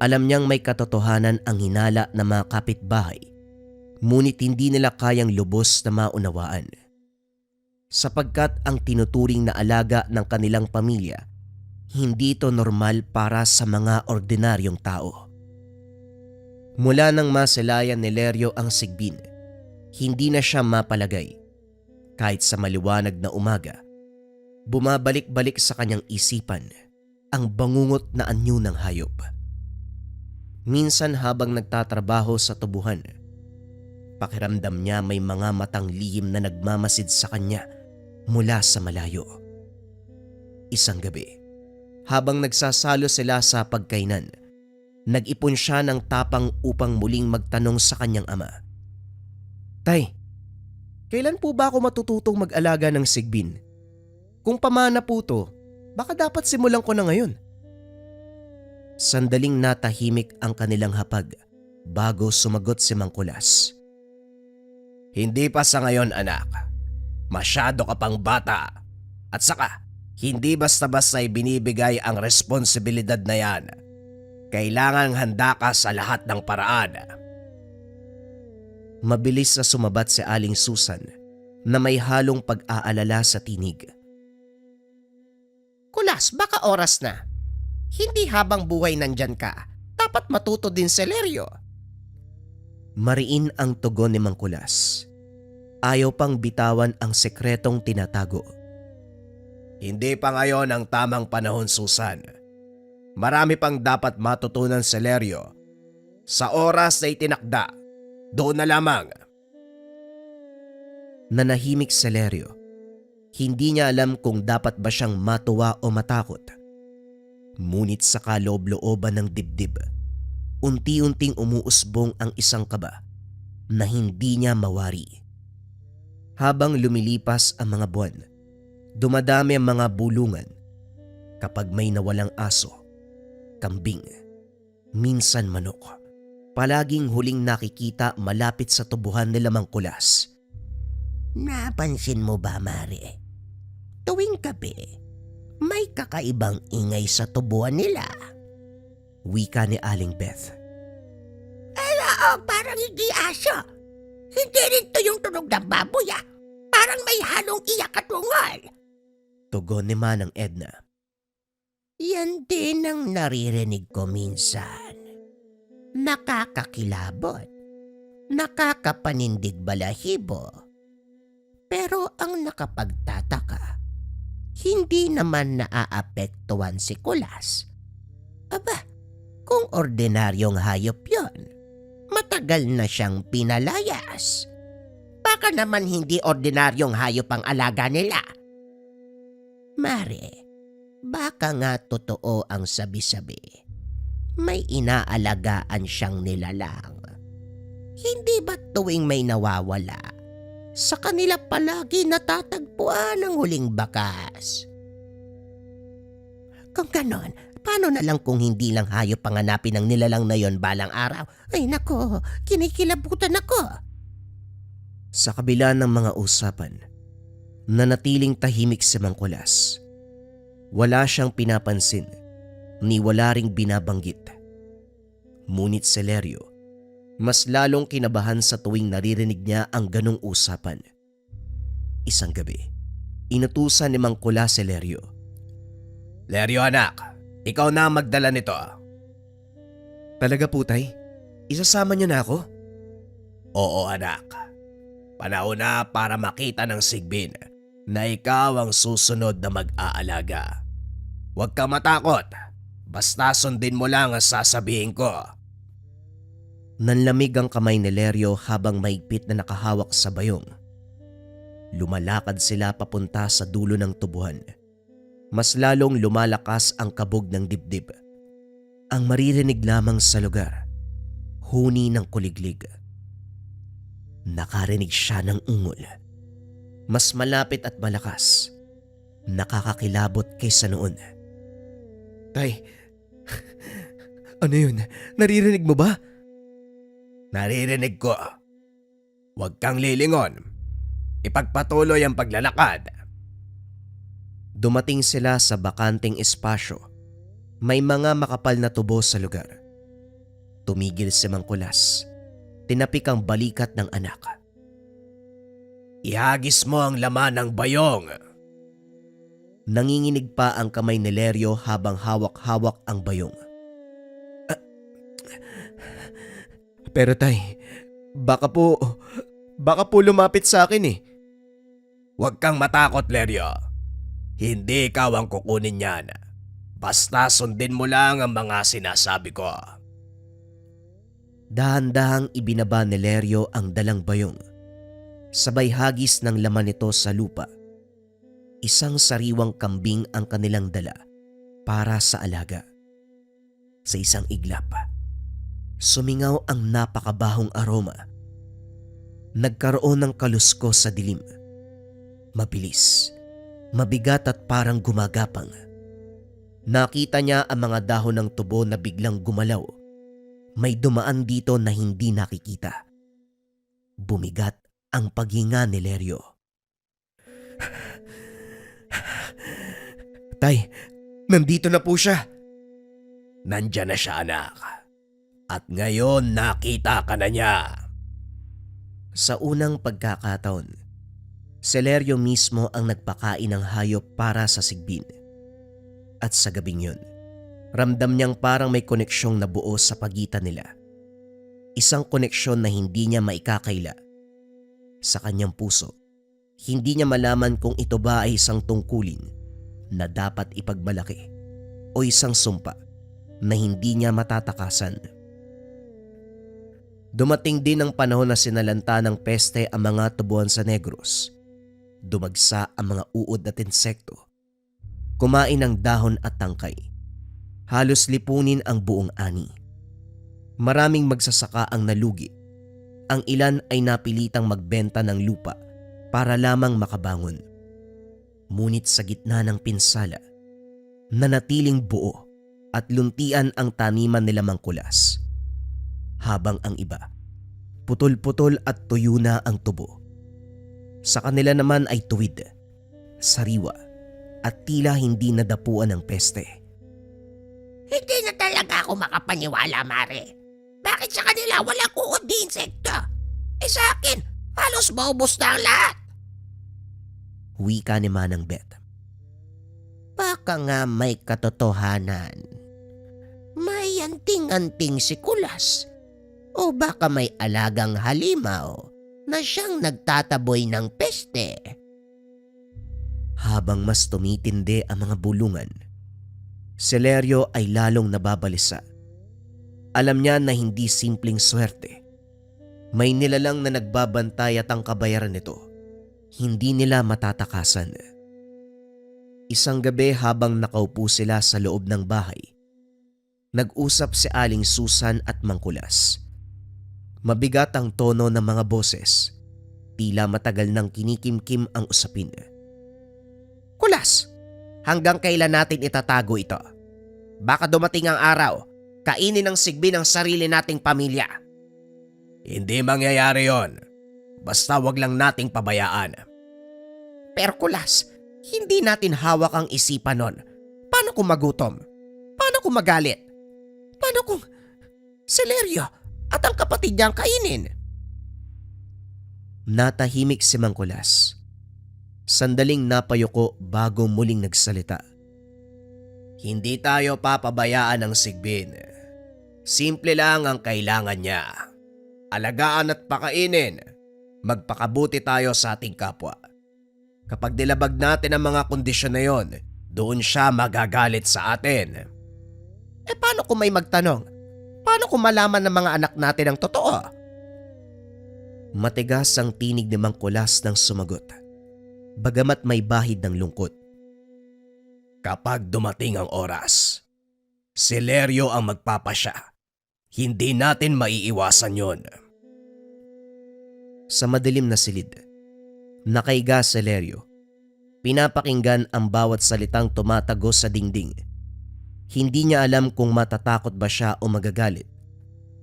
Alam niyang may katotohanan ang hinala ng mga kapitbahay, ngunit hindi nila kayang lubos na maunawaan. Sapagkat ang tinuturing na alaga ng kanilang pamilya, hindi ito normal para sa mga ordinaryong tao. Mula nang maselayan ni Lerio ang sigbin, hindi na siya mapalagay. Kahit sa maliwanag na umaga, bumabalik-balik sa kanyang isipan ang bangungot na anyo ng hayop. Minsan habang nagtatrabaho sa tubuhan, pakiramdam niya may mga matang lihim na nagmamasid sa kanya mula sa malayo. Isang gabi, habang nagsasalo sila sa pagkainan, nag-ipon siya ng tapang upang muling magtanong sa kanyang ama. Tay, kailan po ba ako matututong mag-alaga ng sigbin? Kung pamana po to, baka dapat simulan ko na ngayon. Sandaling natahimik ang kanilang hapag bago sumagot si Mang Kulas. Hindi pa sa ngayon, anak. Masyado ka pang bata. At saka, hindi basta-basta ibinibigay ang responsibilidad na yan. Kailangang handa ka sa lahat ng paraan. Mabilis na sumabat si Aling Susan na may halong pag-aalala sa tinig. Kulas, baka oras na. Hindi habang buhay nandyan ka, dapat matuto din si Lerio. Mariin ang tugon ni Mang Kulas. Ayaw pang bitawan ang sekretong tinatago. Hindi pa ngayon ang tamang panahon, Susan. Marami pang dapat matutunan si Lerio. Sa oras na itinakda, doon na lamang. Nanahimik si Lerio. Hindi niya alam kung dapat ba siyang matuwa o matakot. Ngunit sa kaloob-looban ng dibdib, unti-unting umuusbong ang isang kaba na hindi niya mawari. Habang lumilipas ang mga buwan, dumadami ang mga bulungan. Kapag may nawalang aso, kambing, minsan manok, palaging huling nakikita malapit sa tubuhan nila Mang Kulas. Napansin mo ba, Mare? Tuwing gabi, may kakaibang ingay sa tubuan nila. Wika ni Aling Beth. Oo, parang hindi aso. Hindi rin to yung tunog ng baboy, ah. Parang may halong iyak at ungal. Tugon ni Manang Edna. Yan din ang naririnig ko minsan. Nakakakilabot. Nakakapanindig balahibo. Pero ang nakapagtataka, hindi naman naaapektuhan si Kulas. Aba, kung ordinaryong hayop yon, matagal na siyang pinalayas. Baka naman hindi ordinaryong hayop ang alaga nila. Mare, baka nga totoo ang sabi-sabi. May inaalagaan siyang nilalang. Hindi ba tuwing may nawawala, sa kanila palagi natatagpuan ang huling bakas? Kung ganon, paano na lang kung hindi lang hayop panganapin ang nilalang na yon balang araw? Ay nako, kinikilabutan ako. Sa kabila ng mga usapan, nanatiling tahimik si Mang Kulas. Wala siyang pinapansin, ni wala ring binabanggit. Ngunit si Lerio, mas lalong kinabahan sa tuwing naririnig niya ang ganong usapan. Isang gabi, inutusan ni Mang Kulas si Lerio. Lerio, anak, ikaw na ang magdala nito. Talaga po, tay? Isasama niyo na ako? Oo, anak. Panahon na para makita ng sigbin na ikaw ang susunod na mag-aalaga. Huwag ka matakot. Basta sundin mo lang ang sasabihin ko. Nanlamig ang kamay ni Lerio habang mahigpit na nakahawak sa bayong. Lumalakad sila papunta sa dulo ng tubuhan. Mas lalong lumalakas ang kabog ng dibdib. Ang maririnig lamang sa lugar, huni ng kuliglig. Nakarinig siya ng ungol. Mas malapit at malakas. Nakakakilabot kaysa noon. Tay, ano yun? Naririnig mo ba? Naririnig ko. Huwag kang lilingon. Ipagpatuloy ang paglalakad. Dumating sila sa bakanting espasyo. May mga makapal na tubo sa lugar. Tumigil si Mang Kulas. Tinapik ang balikat ng anak. Ihagis mo ang laman ng bayong. Nanginginig pa ang kamay ni Leryo habang hawak-hawak ang bayong. Pero tay, baka po lumapit sa akin eh. Huwag kang matakot, Leryo. Hindi ikaw ang kukunin yan. Basta sundin mo lang ang mga sinasabi ko. Dahan-dahang ibinaba ni Leryo ang dalang bayong. Sabay hagis ng laman nito sa lupa. Isang sariwang kambing ang kanilang dala para sa alaga. Sa isang iglap, sumingaw ang napakabahong aroma. Nagkaroon ng kaluskos sa dilim. Mabilis, mabigat at parang gumagapang. Nakita niya ang mga dahon ng tubo na biglang gumalaw. May dumaan dito na hindi nakikita. Bumigat ang paghinga ni Leryo. Tay, nandito na po siya. Nandyan na siya, anak. At ngayon nakita ka na niya. Sa unang pagkakataon, si Leryo mismo ang nagpakain ng hayop para sa sigbin. At sa gabing yun, ramdam niyang parang may koneksyong nabuo sa pagitan nila. Isang koneksyon na hindi niya maikakaila. Sa kanyang puso, hindi niya malaman kung ito ba ay isang tungkulin na dapat ipagmalaki o isang sumpa na hindi niya matatakasan. Dumating din ang panahon na sinalanta ng peste ang mga tubuan sa Negros. Dumagsa ang mga uod at insekto. Kumain ng dahon at tangkay. Halos lipunin ang buong ani. Maraming magsasaka ang nalugi. Ang ilan ay napilitang magbenta ng lupa para lamang makabangon. Ngunit sa gitna ng pinsala, nanatiling buo at luntian ang taniman nila Mang Kulas. Habang ang iba, putol-putol at tuyo na ang tubo. Sa kanila naman ay tuwid, sariwa at tila hindi nadapuan ng peste. Hindi na talaga ako makapaniwala, Mare. Bakit sa kanila walang uod di insekto? Sa akin, halos maubos na ang lahat. Wika ni Manang Bet. Baka nga may katotohanan. May anting-anting si Kulas. O baka may alagang halimaw na siyang nagtataboy ng peste. Habang mas tumitindi ang mga bulungan, si Leryo ay lalong nababalisa. Alam niya na hindi simpleng swerte. May nilalang na nagbabantay at ang kabayaran nito, hindi nila matatakasan. Isang gabi habang nakaupo sila sa loob ng bahay, nag-usap si Aling Susan at Mang Kulas. Mabigat ang tono ng mga boses, tila matagal nang kinikimkim ang usapin. Kulas, hanggang kailan natin itatago ito? Baka dumating ang araw, kainin ng sigbi ng sarili nating pamilya. Hindi mangyayari yon. Basta wag lang nating pabayaan. Pero Kulas, hindi natin hawak ang isipan nun. Paano kung magutom? Paano kung magalit? Paano kung si Leryo at ang kapatid niyang kainin? Natahimik si Mang Kulas. Sandaling napayuko bago muling nagsalita. Hindi tayo papabayaan ng sigbin. Simple lang ang kailangan niya. Alagaan at pakainin. Magpakabuti tayo sa ating kapwa. Kapag nilabag natin ang mga kondisyon na yon, doon siya magagalit sa atin. Paano kung may magtanong? Paano kung malaman ng mga anak natin ang totoo? Matigas ang tinig ni Mang Kulas nang sumagot, bagamat may bahid ng lungkot. Kapag dumating ang oras, si Leryo ang magpapasya. Hindi natin maiiwasan yon. Sa madilim na silid, nakaiga si Leryo. Pinapakinggan ang bawat salitang tumatagos sa dingding. Hindi niya alam kung matatakot ba siya o magagalit.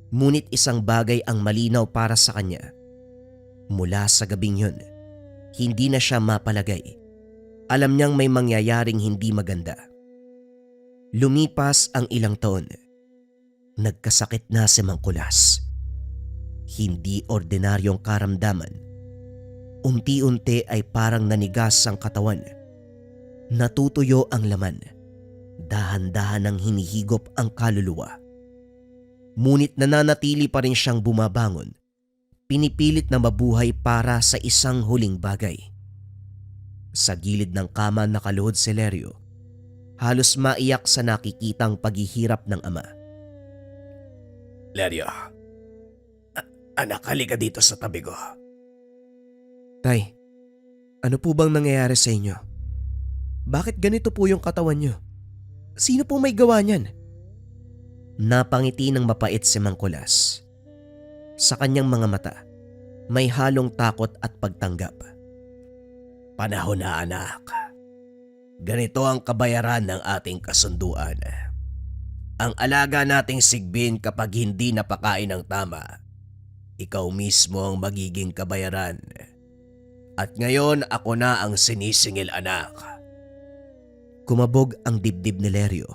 Ngunit isang bagay ang malinaw para sa kanya. Mula sa gabing yun, hindi na siya mapalagay. Alam niyang may mangyayaring hindi maganda. Lumipas ang ilang taon. Nagkasakit na si Mang Kulas. Hindi ordinaryong karamdaman. Unti-unti ay parang nanigas ang katawan. Natutuyo ang laman. Dahan-dahan ang hinihigop ang kaluluwa. Ngunit nananatili pa rin siyang bumabangon. Pinipilit na mabuhay para sa isang huling bagay. Sa gilid ng kama nakaluhod si Lerio. Halos maiyak sa nakikitang paghihirap ng ama. Lerio, anak, halika dito sa tabi ko. Tay, ano po bang nangyayari sa inyo? Bakit ganito po yung katawan nyo? Sino po may gawa niyan? Napangiti ng mapait si Mang Kulas. Sa kanyang mga mata, may halong takot at pagtanggap. Panahon na, anak. Ganito ang kabayaran ng ating kasunduan. Ang alaga nating sigbin kapag hindi napakain ng tama, ikaw mismo ang magiging kabayaran. At ngayon ako na ang sinisingil, anak. Kumabog ang dibdib ni Lerio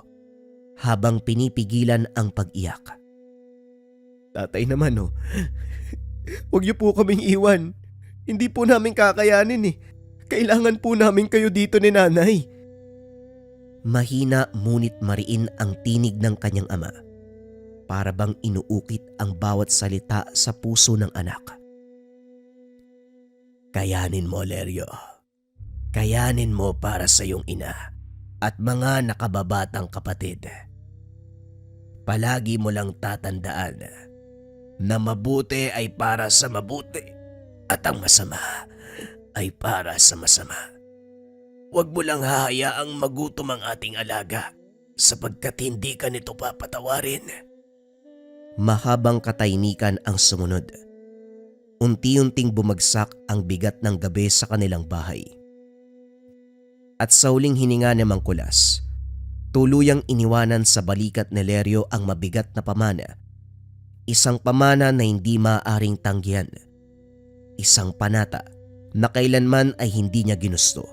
habang pinipigilan ang pag-iyak. Tatay naman huwag niyo po kaming iwan. Hindi po namin kakayanin eh. Kailangan po namin kayo dito ni nanay. Mahina ngunit mariin ang tinig ng kanyang ama. Para bang inuukit ang bawat salita sa puso ng anak. Kayanin mo, Lerio. Kayanin mo para sa iyong ina at mga nakababatang kapatid. Palagi mo lang tatandaan na mabuti ay para sa mabuti at ang masama ay para sa masama. Huwag mo lang hahayaang magutom ang ating alaga sapagkat hindi ka nito papatawarin. Mahabang katahimikan ang sumunod. Unti-unting bumagsak ang bigat ng gabi sa kanilang bahay. At sa huling hininga ni Mang Kulas, tuluyang iniwanan sa balikat ni Lerio ang mabigat na pamana. Isang pamana na hindi maaaring tanggihan. Isang panata na kailanman ay hindi niya ginusto.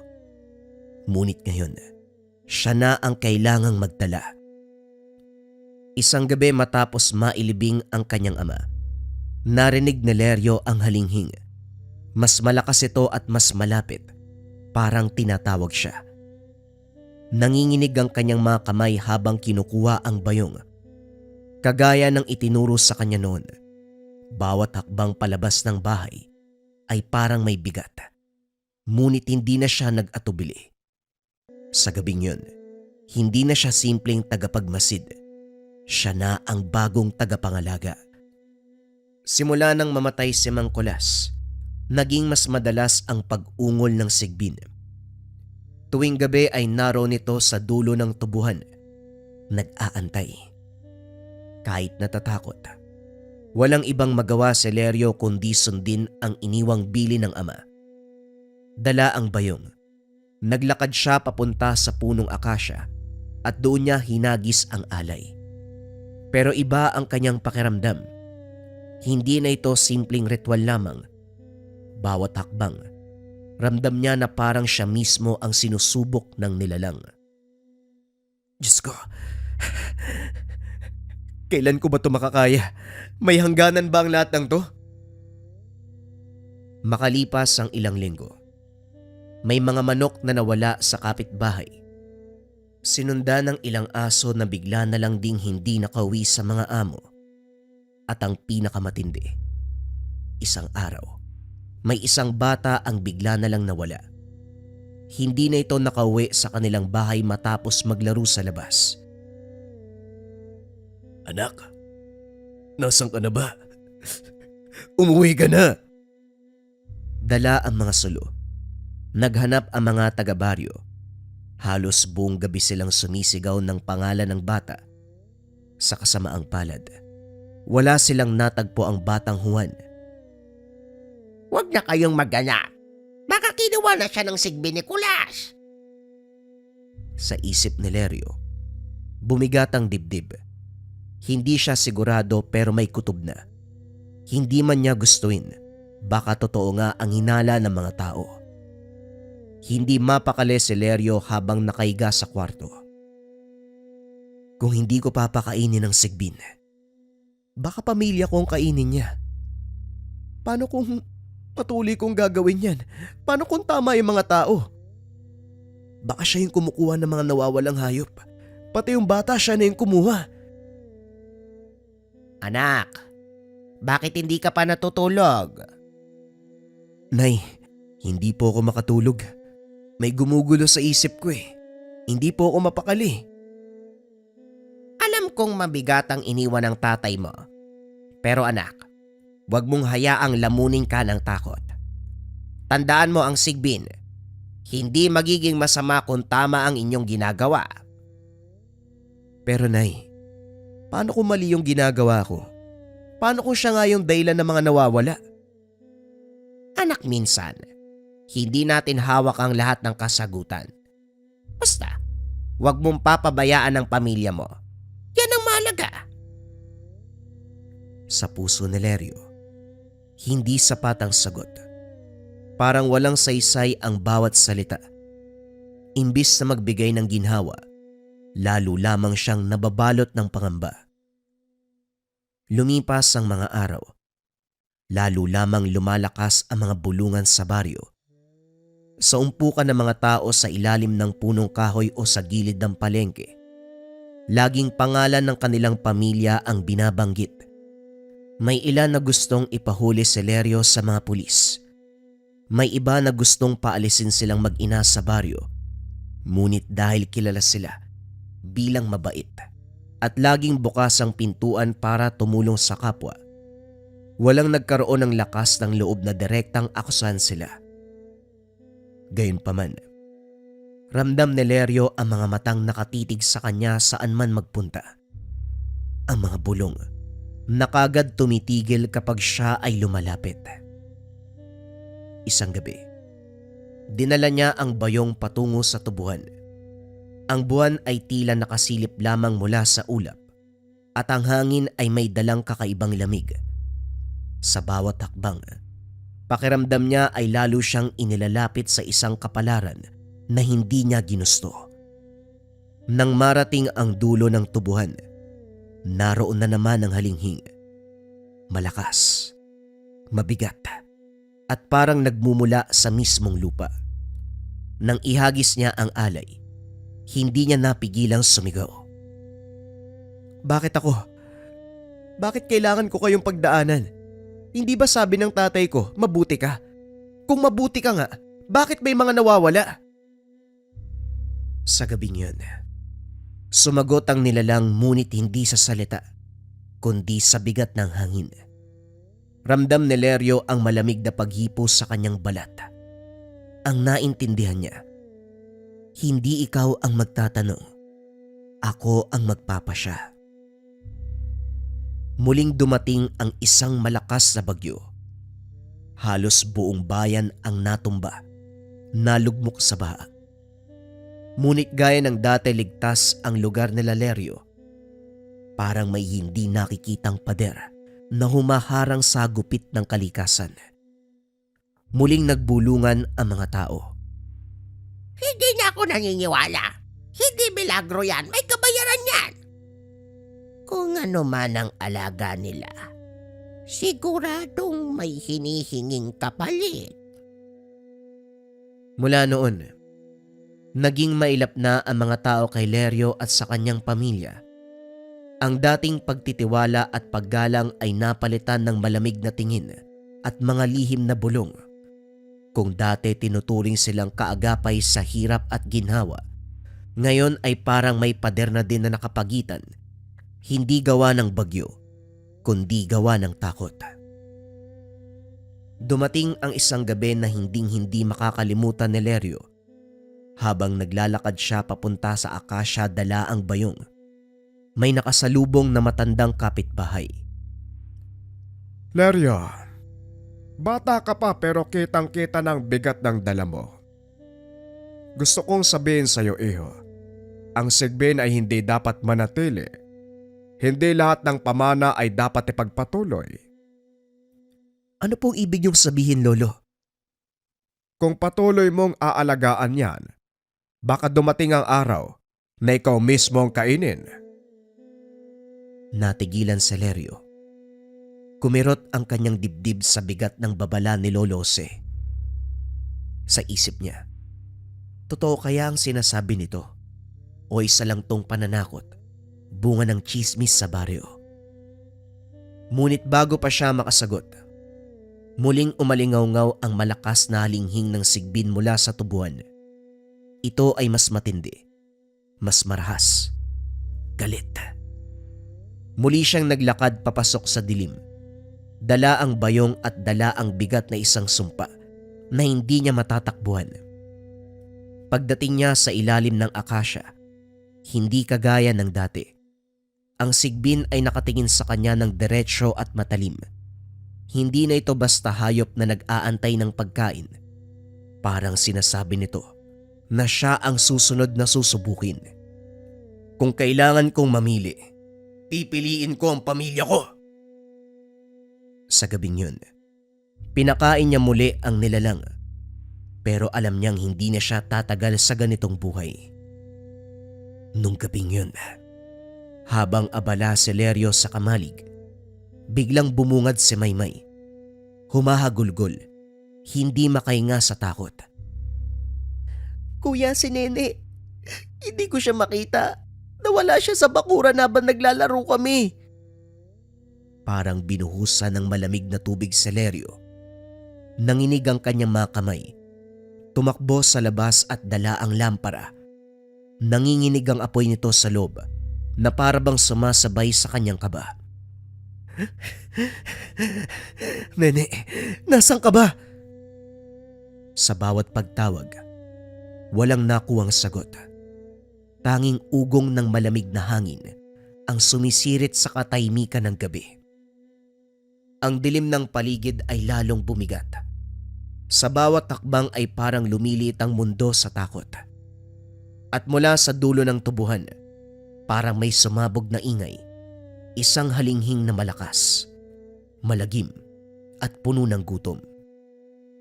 Ngunit ngayon, siya na ang kailangang magdala. Isang gabi matapos mailibing ang kanyang ama, narinig ni Lerio ang halinghing. Mas malakas ito at mas malapit. Parang tinatawag siya. Nanginginig ang kanyang mga kamay habang kinukuha ang bayong. Kagaya ng itinuro sa kanya noon, bawat hakbang palabas ng bahay ay parang may bigat. Ngunit hindi na siya nag-atubili. Sa gabing yun, hindi na siya simpleng tagapagmasid. Siya na ang bagong tagapangalaga. Simula nang mamatay si Mang Kulas, naging mas madalas ang pag-ungol ng sigbin. Tuwing gabi ay naroon ito sa dulo ng tubuhan, nag-aantay. Kahit natatakot, walang ibang magawa si Lerio kundi sundin ang iniwang bili ng ama. Dala ang bayong. Naglakad siya papunta sa punong akasya at doon niya hinagis ang alay. Pero iba ang kanyang pakiramdam. Hindi na ito simpleng ritual lamang. Bawat hakbang, ramdam niya na parang siya mismo ang sinusubok ng nilalang. Diyos ko, kailan ko ba ito makakaya? May hangganan ba ang lahat ng to? Makalipas ang ilang linggo, may mga manok na nawala sa kapitbahay. Sinunda ng ilang aso na bigla na lang ding hindi nakauwi sa mga amo. At ang pinakamatindi, isang araw, may isang bata ang bigla na lang nawala. Hindi na ito nakauwi sa kanilang bahay matapos maglaro sa labas. Anak, nasan ka na ba? Umuwi ka na! Dala ang mga sulo. Naghanap ang mga taga-baryo. Halos buong gabi silang sumisigaw ng pangalan ng bata. Sa kasamaang palad, wala silang natagpo ang batang Juan. Huwag na kayong mag-alala. Baka kinuha na siya ng sigbin ni Kulas. Sa isip ni Lerio, bumigat ang dibdib. Hindi siya sigurado pero may kutob na. Hindi man niya gustuin, baka totoo nga ang hinala ng mga tao. Hindi mapakali si Lerio habang nakahiga sa kwarto. Kung hindi ko papakainin ng sigbin, baka pamilya ko ang kainin niya. Paano kung patuloy kong gagawin yan? Paano kung tama yung mga tao? Baka siya yung kumukuha ng mga nawawalang hayop. Pati yung bata siya na yung kumuha. Anak, bakit hindi ka pa natutulog? Nay, hindi po ako makatulog. May gumugulo sa isip ko eh. Hindi po ako mapakali. Alam kong mabigat ang iniwan ng tatay mo. Pero anak, huwag mong hayaang lamunin ka ng takot. Tandaan mo ang sigbin. Hindi magiging masama kung tama ang inyong ginagawa. Pero Nay, paano kung mali yung ginagawa ko? Paano kung siya nga yung dahilan ng mga nawawala? Anak, minsan, hindi natin hawak ang lahat ng kasagutan. Basta, huwag mong papabayaan ang pamilya mo. Yan ang mahalaga. Sa puso ni Lerio, hindi sapat ang sagot. Parang walang saysay ang bawat salita. Imbis na magbigay ng ginhawa, lalo lamang siyang nababalot ng pangamba. Lumipas ang mga araw. Lalo lamang lumalakas ang mga bulungan sa baryo. Sa umpukan ng mga tao sa ilalim ng punong kahoy o sa gilid ng palengke, laging pangalan ng kanilang pamilya ang binabanggit. May ilan na gustong ipahuli si Lerio sa mga pulis. May iba na gustong paalisin silang mag-ina sa baryo. Ngunit dahil kilala sila bilang mabait at laging bukas ang pintuan para tumulong sa kapwa, walang nagkaroon ng lakas ng loob na direktang akusahan sila. Gayunpaman, ramdam ni Lerio ang mga matang nakatitig sa kanya saan man magpunta. Ang mga bulong na kagad tumitigil kapag siya ay lumalapit. Isang gabi, dinala niya ang bayong patungo sa tubuhan. Ang buwan ay tila nakasilip lamang mula sa ulap at ang hangin ay may dalang kakaibang lamig. Sa bawat hakbang, pakiramdam niya ay lalo siyang inilalapit sa isang kapalaran na hindi niya ginusto. Nang marating ang dulo ng tubuhan, naroon na naman ang halinghing. Malakas, mabigat, at parang nagmumula sa mismong lupa. Nang ihagis niya ang alay, hindi niya napigilang sumigaw. Bakit ako? Bakit kailangan ko kayong pagdaanan? Hindi ba sabi ng tatay ko, mabuti ka? Kung mabuti ka nga, bakit may mga nawawala? Sa gabing yun, sumagot ang nilalang ngunit hindi sa salita, kundi sa bigat ng hangin. Ramdam ni Lerio ang malamig na paghipo sa kanyang balat. Ang naintindihan niya, hindi ikaw ang magtatanong, ako ang magpapasya. Muling dumating ang isang malakas na bagyo. Halos buong bayan ang natumba, nalugmok sa baha. Ngunit gaya ng dati ligtas ang lugar nila Lerio, parang may hindi nakikitang pader na humaharang sa gupit ng kalikasan. Muling nagbulungan ang mga tao. Hindi na ako naniniwala. Hindi milagro yan. May kabayaran yan. Kung ano man ang alaga nila, siguradong may hinihinging kapalit. Mula noon, naging mailap na ang mga tao kay Lerio at sa kanyang pamilya. Ang dating pagtitiwala at paggalang ay napalitan ng malamig na tingin at mga lihim na bulong. Kung dati tinuturing silang kaagapay sa hirap at ginhawa, ngayon ay parang may pader na din na nakapagitan, hindi gawa ng bagyo, kundi gawa ng takot. Dumating ang isang gabi na hinding-hindi makakalimutan ni Lerio. Habang naglalakad siya papunta sa akasya dala ang bayong, may nakasalubong na matandang kapitbahay. Lerio, bata ka pa pero kitang-kita ng bigat ng dala mo. Gusto kong sabihin sa iyo, iho, ang sigbin ay hindi dapat manatili. Hindi lahat ng pamana ay dapat ipagpatuloy. Ano pong ibig niyong sabihin, Lolo? Kung patuloy mong aalagaan yan, baka dumating ang araw na ikaw mismo ang kainin. Natigilan si Lerio. Kumirot ang kanyang dibdib sa bigat ng babala ni Lolo Jose. Sa isip niya, totoo kaya ang sinasabi nito o isa lang tong pananakot, bunga ng chismis sa baryo? Ngunit bago pa siya makasagot, muling umalingaw-ngaw ang malakas na halinghing ng sigbin mula sa tubuan. Ito ay mas matindi, mas marahas, galit. Muli siyang naglakad papasok sa dilim. Dala ang bayong at dala ang bigat na isang sumpa na hindi niya matatakbuhan. Pagdating niya sa ilalim ng akasya, hindi kagaya ng dati. Ang sigbin ay nakatingin sa kanya ng diretsyo at matalim. Hindi na ito basta hayop na nag-aantay ng pagkain. Parang sinasabi nito na siya ang susunod na susubukin. Kung kailangan kong mamili, pipiliin ko ang pamilya ko. Sa gabing yun, pinakain niya muli ang nilalang, pero alam niyang hindi na siya tatagal sa ganitong buhay. Nung gabing yun, habang abala si Lerio sa kamalig, biglang bumungad si Maymay. Humahagulgol, hindi makahinga sa takot. Kuya, si Nene. Hindi ko siya makita. Nawala siya sa bakuran habang naglalaro kami. Parang binuhusan ng malamig na tubig si Lerio. Nanginig ang kanyang mga kamay. Tumakbo sa labas at dala ang lampara. Nanginginig ang apoy nito sa loob na parabang sumasabay sa kanyang kaba. Nene, nasan ka ba? Sa bawat pagtawag, walang nakuwang sagot. Tanging ugong ng malamig na hangin ang sumisirit sa katahimikan ng gabi. Ang dilim ng paligid ay lalong bumigat. Sa bawat takbang ay parang lumiliit ang mundo sa takot. At mula sa dulo ng tubuhan, parang may sumabog na ingay. Isang halinghing na malakas, malagim at puno ng gutom.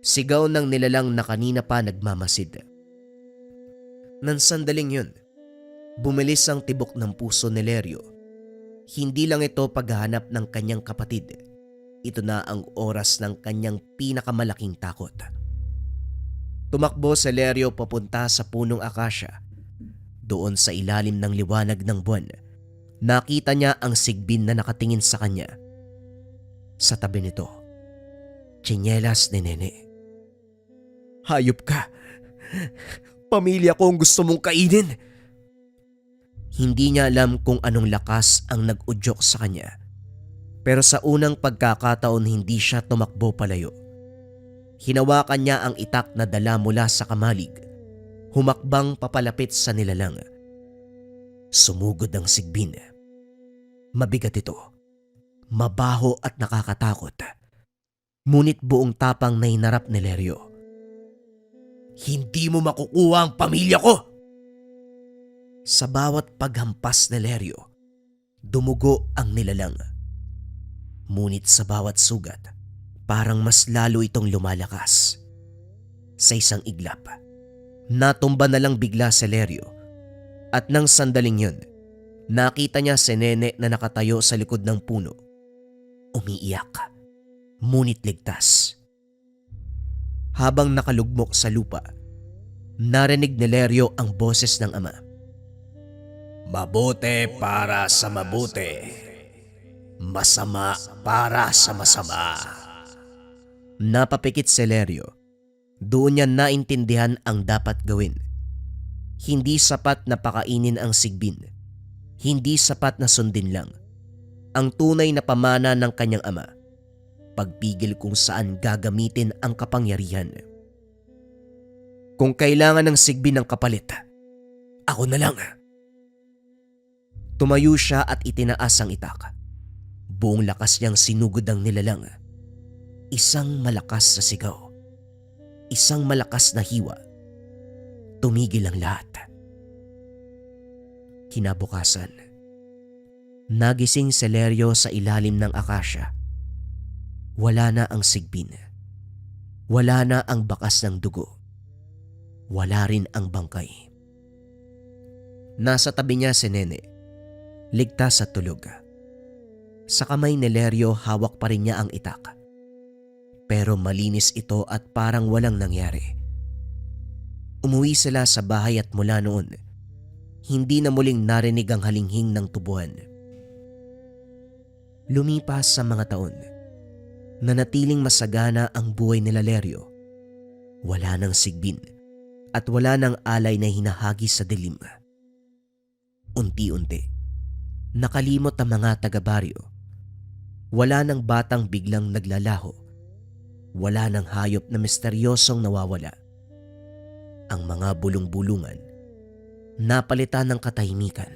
Sigaw ng nilalang na kanina pa nagmamasid. Nang sandaling yun, bumilis ang tibok ng puso ni Lerio. Hindi lang ito paghahanap ng kanyang kapatid. Ito na ang oras ng kanyang pinakamalaking takot. Tumakbo si Lerio papunta sa punong akasya. Doon sa ilalim ng liwanag ng buwan, nakita niya ang sigbin na nakatingin sa kanya. Sa tabi nito, tsinelas ni Nene. Hayop ka. Pamilya ko ang gusto mong kainin. Hindi niya alam kung anong lakas ang nag-udyok sa kanya. Pero sa unang pagkakataon hindi siya tumakbo palayo. Hinawakan niya ang itak na dala mula sa kamalig. Humakbang papalapit sa nilalang. Sumugod ang sigbin. Mabigat ito. Mabaho at nakakatakot. Ngunit buong tapang na hinarap ni Lerio. Hindi mo makukuha ang pamilya ko! Sa bawat paghampas ni Lerio, dumugo ang nilalang. Ngunit sa bawat sugat, parang mas lalo itong lumalakas. Sa isang iglap, natumba na lang bigla si Lerio. At nang sandaling yun, nakita niya si Nene na nakatayo sa likod ng puno. Umiiyak, ngunit ligtas. Habang nakalugmok sa lupa, narinig ni Lerio ang boses ng ama. Mabuti para sa mabuti. Masama para sa masama. Napapikit si Lerio. Doon niya naintindihan ang dapat gawin. Hindi sapat na pakainin ang sigbin. Hindi sapat na sundin lang. Ang tunay na pamana ng kanyang ama. Pagpigil kung saan gagamitin ang kapangyarihan. Kung kailangan ng sigbin ng kapalit, ako na lang. Tumayo siya at itinaas ang itak. Buong lakas niyang sinugod ang nilalang. Isang malakas na sigaw. Isang malakas na hiwa. Tumigil ang lahat. Kinabukasan, nagising si Lerio sa ilalim ng akasya. Wala na ang sigbin. Wala na ang bakas ng dugo. Wala rin ang bangkay. Nasa tabi niya si Nene, ligtas sa tulog. Sa kamay ni Leryo hawak pa rin niya ang itak. Pero malinis ito at parang walang nangyari. Umuwi sila sa bahay at mula noon, hindi na muling narinig ang halinghing ng tubuhan. Lumipas sa mga taon, nanatiling masagana ang buhay nila Leryo. Wala nang sigbin at wala nang alay na hinahagis sa dilim. Unti-unti, nakalimot ang mga taga-baryo. Wala nang batang biglang naglalaho. Wala nang hayop na misteryosong nawawala. Ang mga bulong-bulungan, napalitan ng katahimikan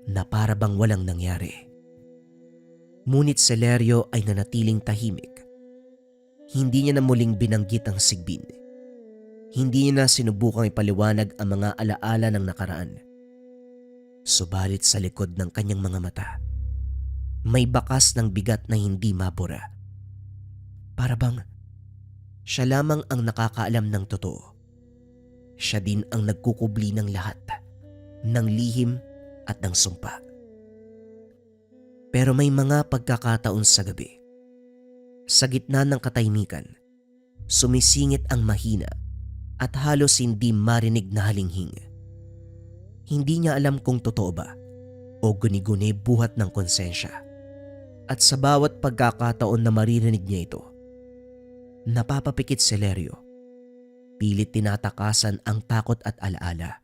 na para bang walang nangyari. Ngunit si Leryo ay nanatiling tahimik. Hindi niya na muling binanggit ang sigbin. Hindi niya na sinubukang ipaliwanag ang mga alaala ng nakaraan. Subalit sa likod ng kanyang mga mata, may bakas ng bigat na hindi mabura. Para bang siya lamang ang nakakaalam ng totoo. Siya din ang nagkukubli ng lahat, ng lihim at ng sumpa. Pero may mga pagkakataon sa gabi. Sa gitna ng katahimikan, sumisingit ang mahina at halos hindi marinig na halinghing. Hindi niya alam kung totoo ba o guni-guni buhat ng konsensya. At sa bawat pagkakataon na maririnig niya ito, napapapikit si Leryo. Pilit tinatakasan ang takot at alaala.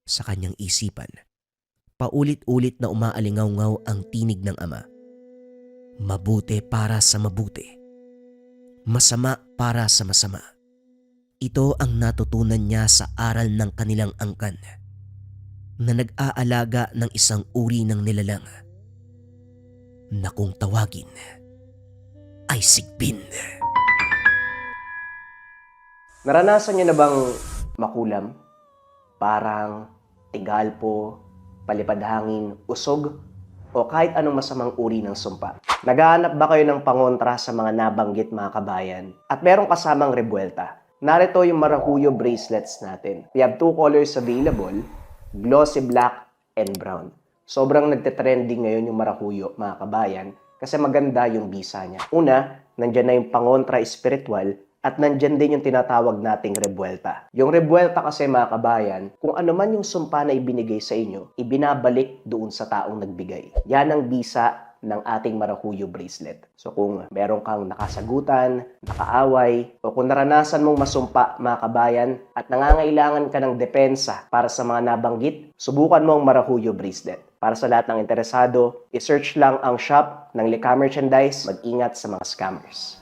Sa kanyang isipan, paulit-ulit na umaalingaw-ngaw ang tinig ng ama. Mabuti para sa mabuti. Masama para sa masama. Ito ang natutunan niya sa aral ng kanilang angkan na nag-aalaga ng isang uri ng nilalang na kung tawagin ay sigbin. Naranasan niyo na bang makulam? Parang tigalpo, palipad hangin, usog, o kahit anong masamang uri ng sumpa. Naghahanap ba kayo ng pangontra sa mga nabanggit mga kabayan? At merong kasamang rebuelta. Narito yung Marahuyo bracelets natin. We have 2 colors available, glossy black and brown. Sobrang nagte-trending ngayon yung Marahuyo mga kabayan kasi maganda yung bisa niya. Una, nandyan na yung pangontra espiritual at nandyan din yung tinatawag nating rebuelta. Yung rebuelta kasi mga kabayan, kung ano man yung sumpa na ibinigay sa inyo, ibinabalik doon sa taong nagbigay. Yan ang bisa ng ating Marahuyo bracelet. So kung meron kang nakasagutan, nakaaway, o kung naranasan mong masumpa mga kabayan at nangangailangan ka ng depensa para sa mga nabanggit, subukan mo ang Marahuyo bracelet. Para sa lahat ng interesado, i-search lang ang shop ng Lika Merchandise. Mag-ingat sa mga scammers.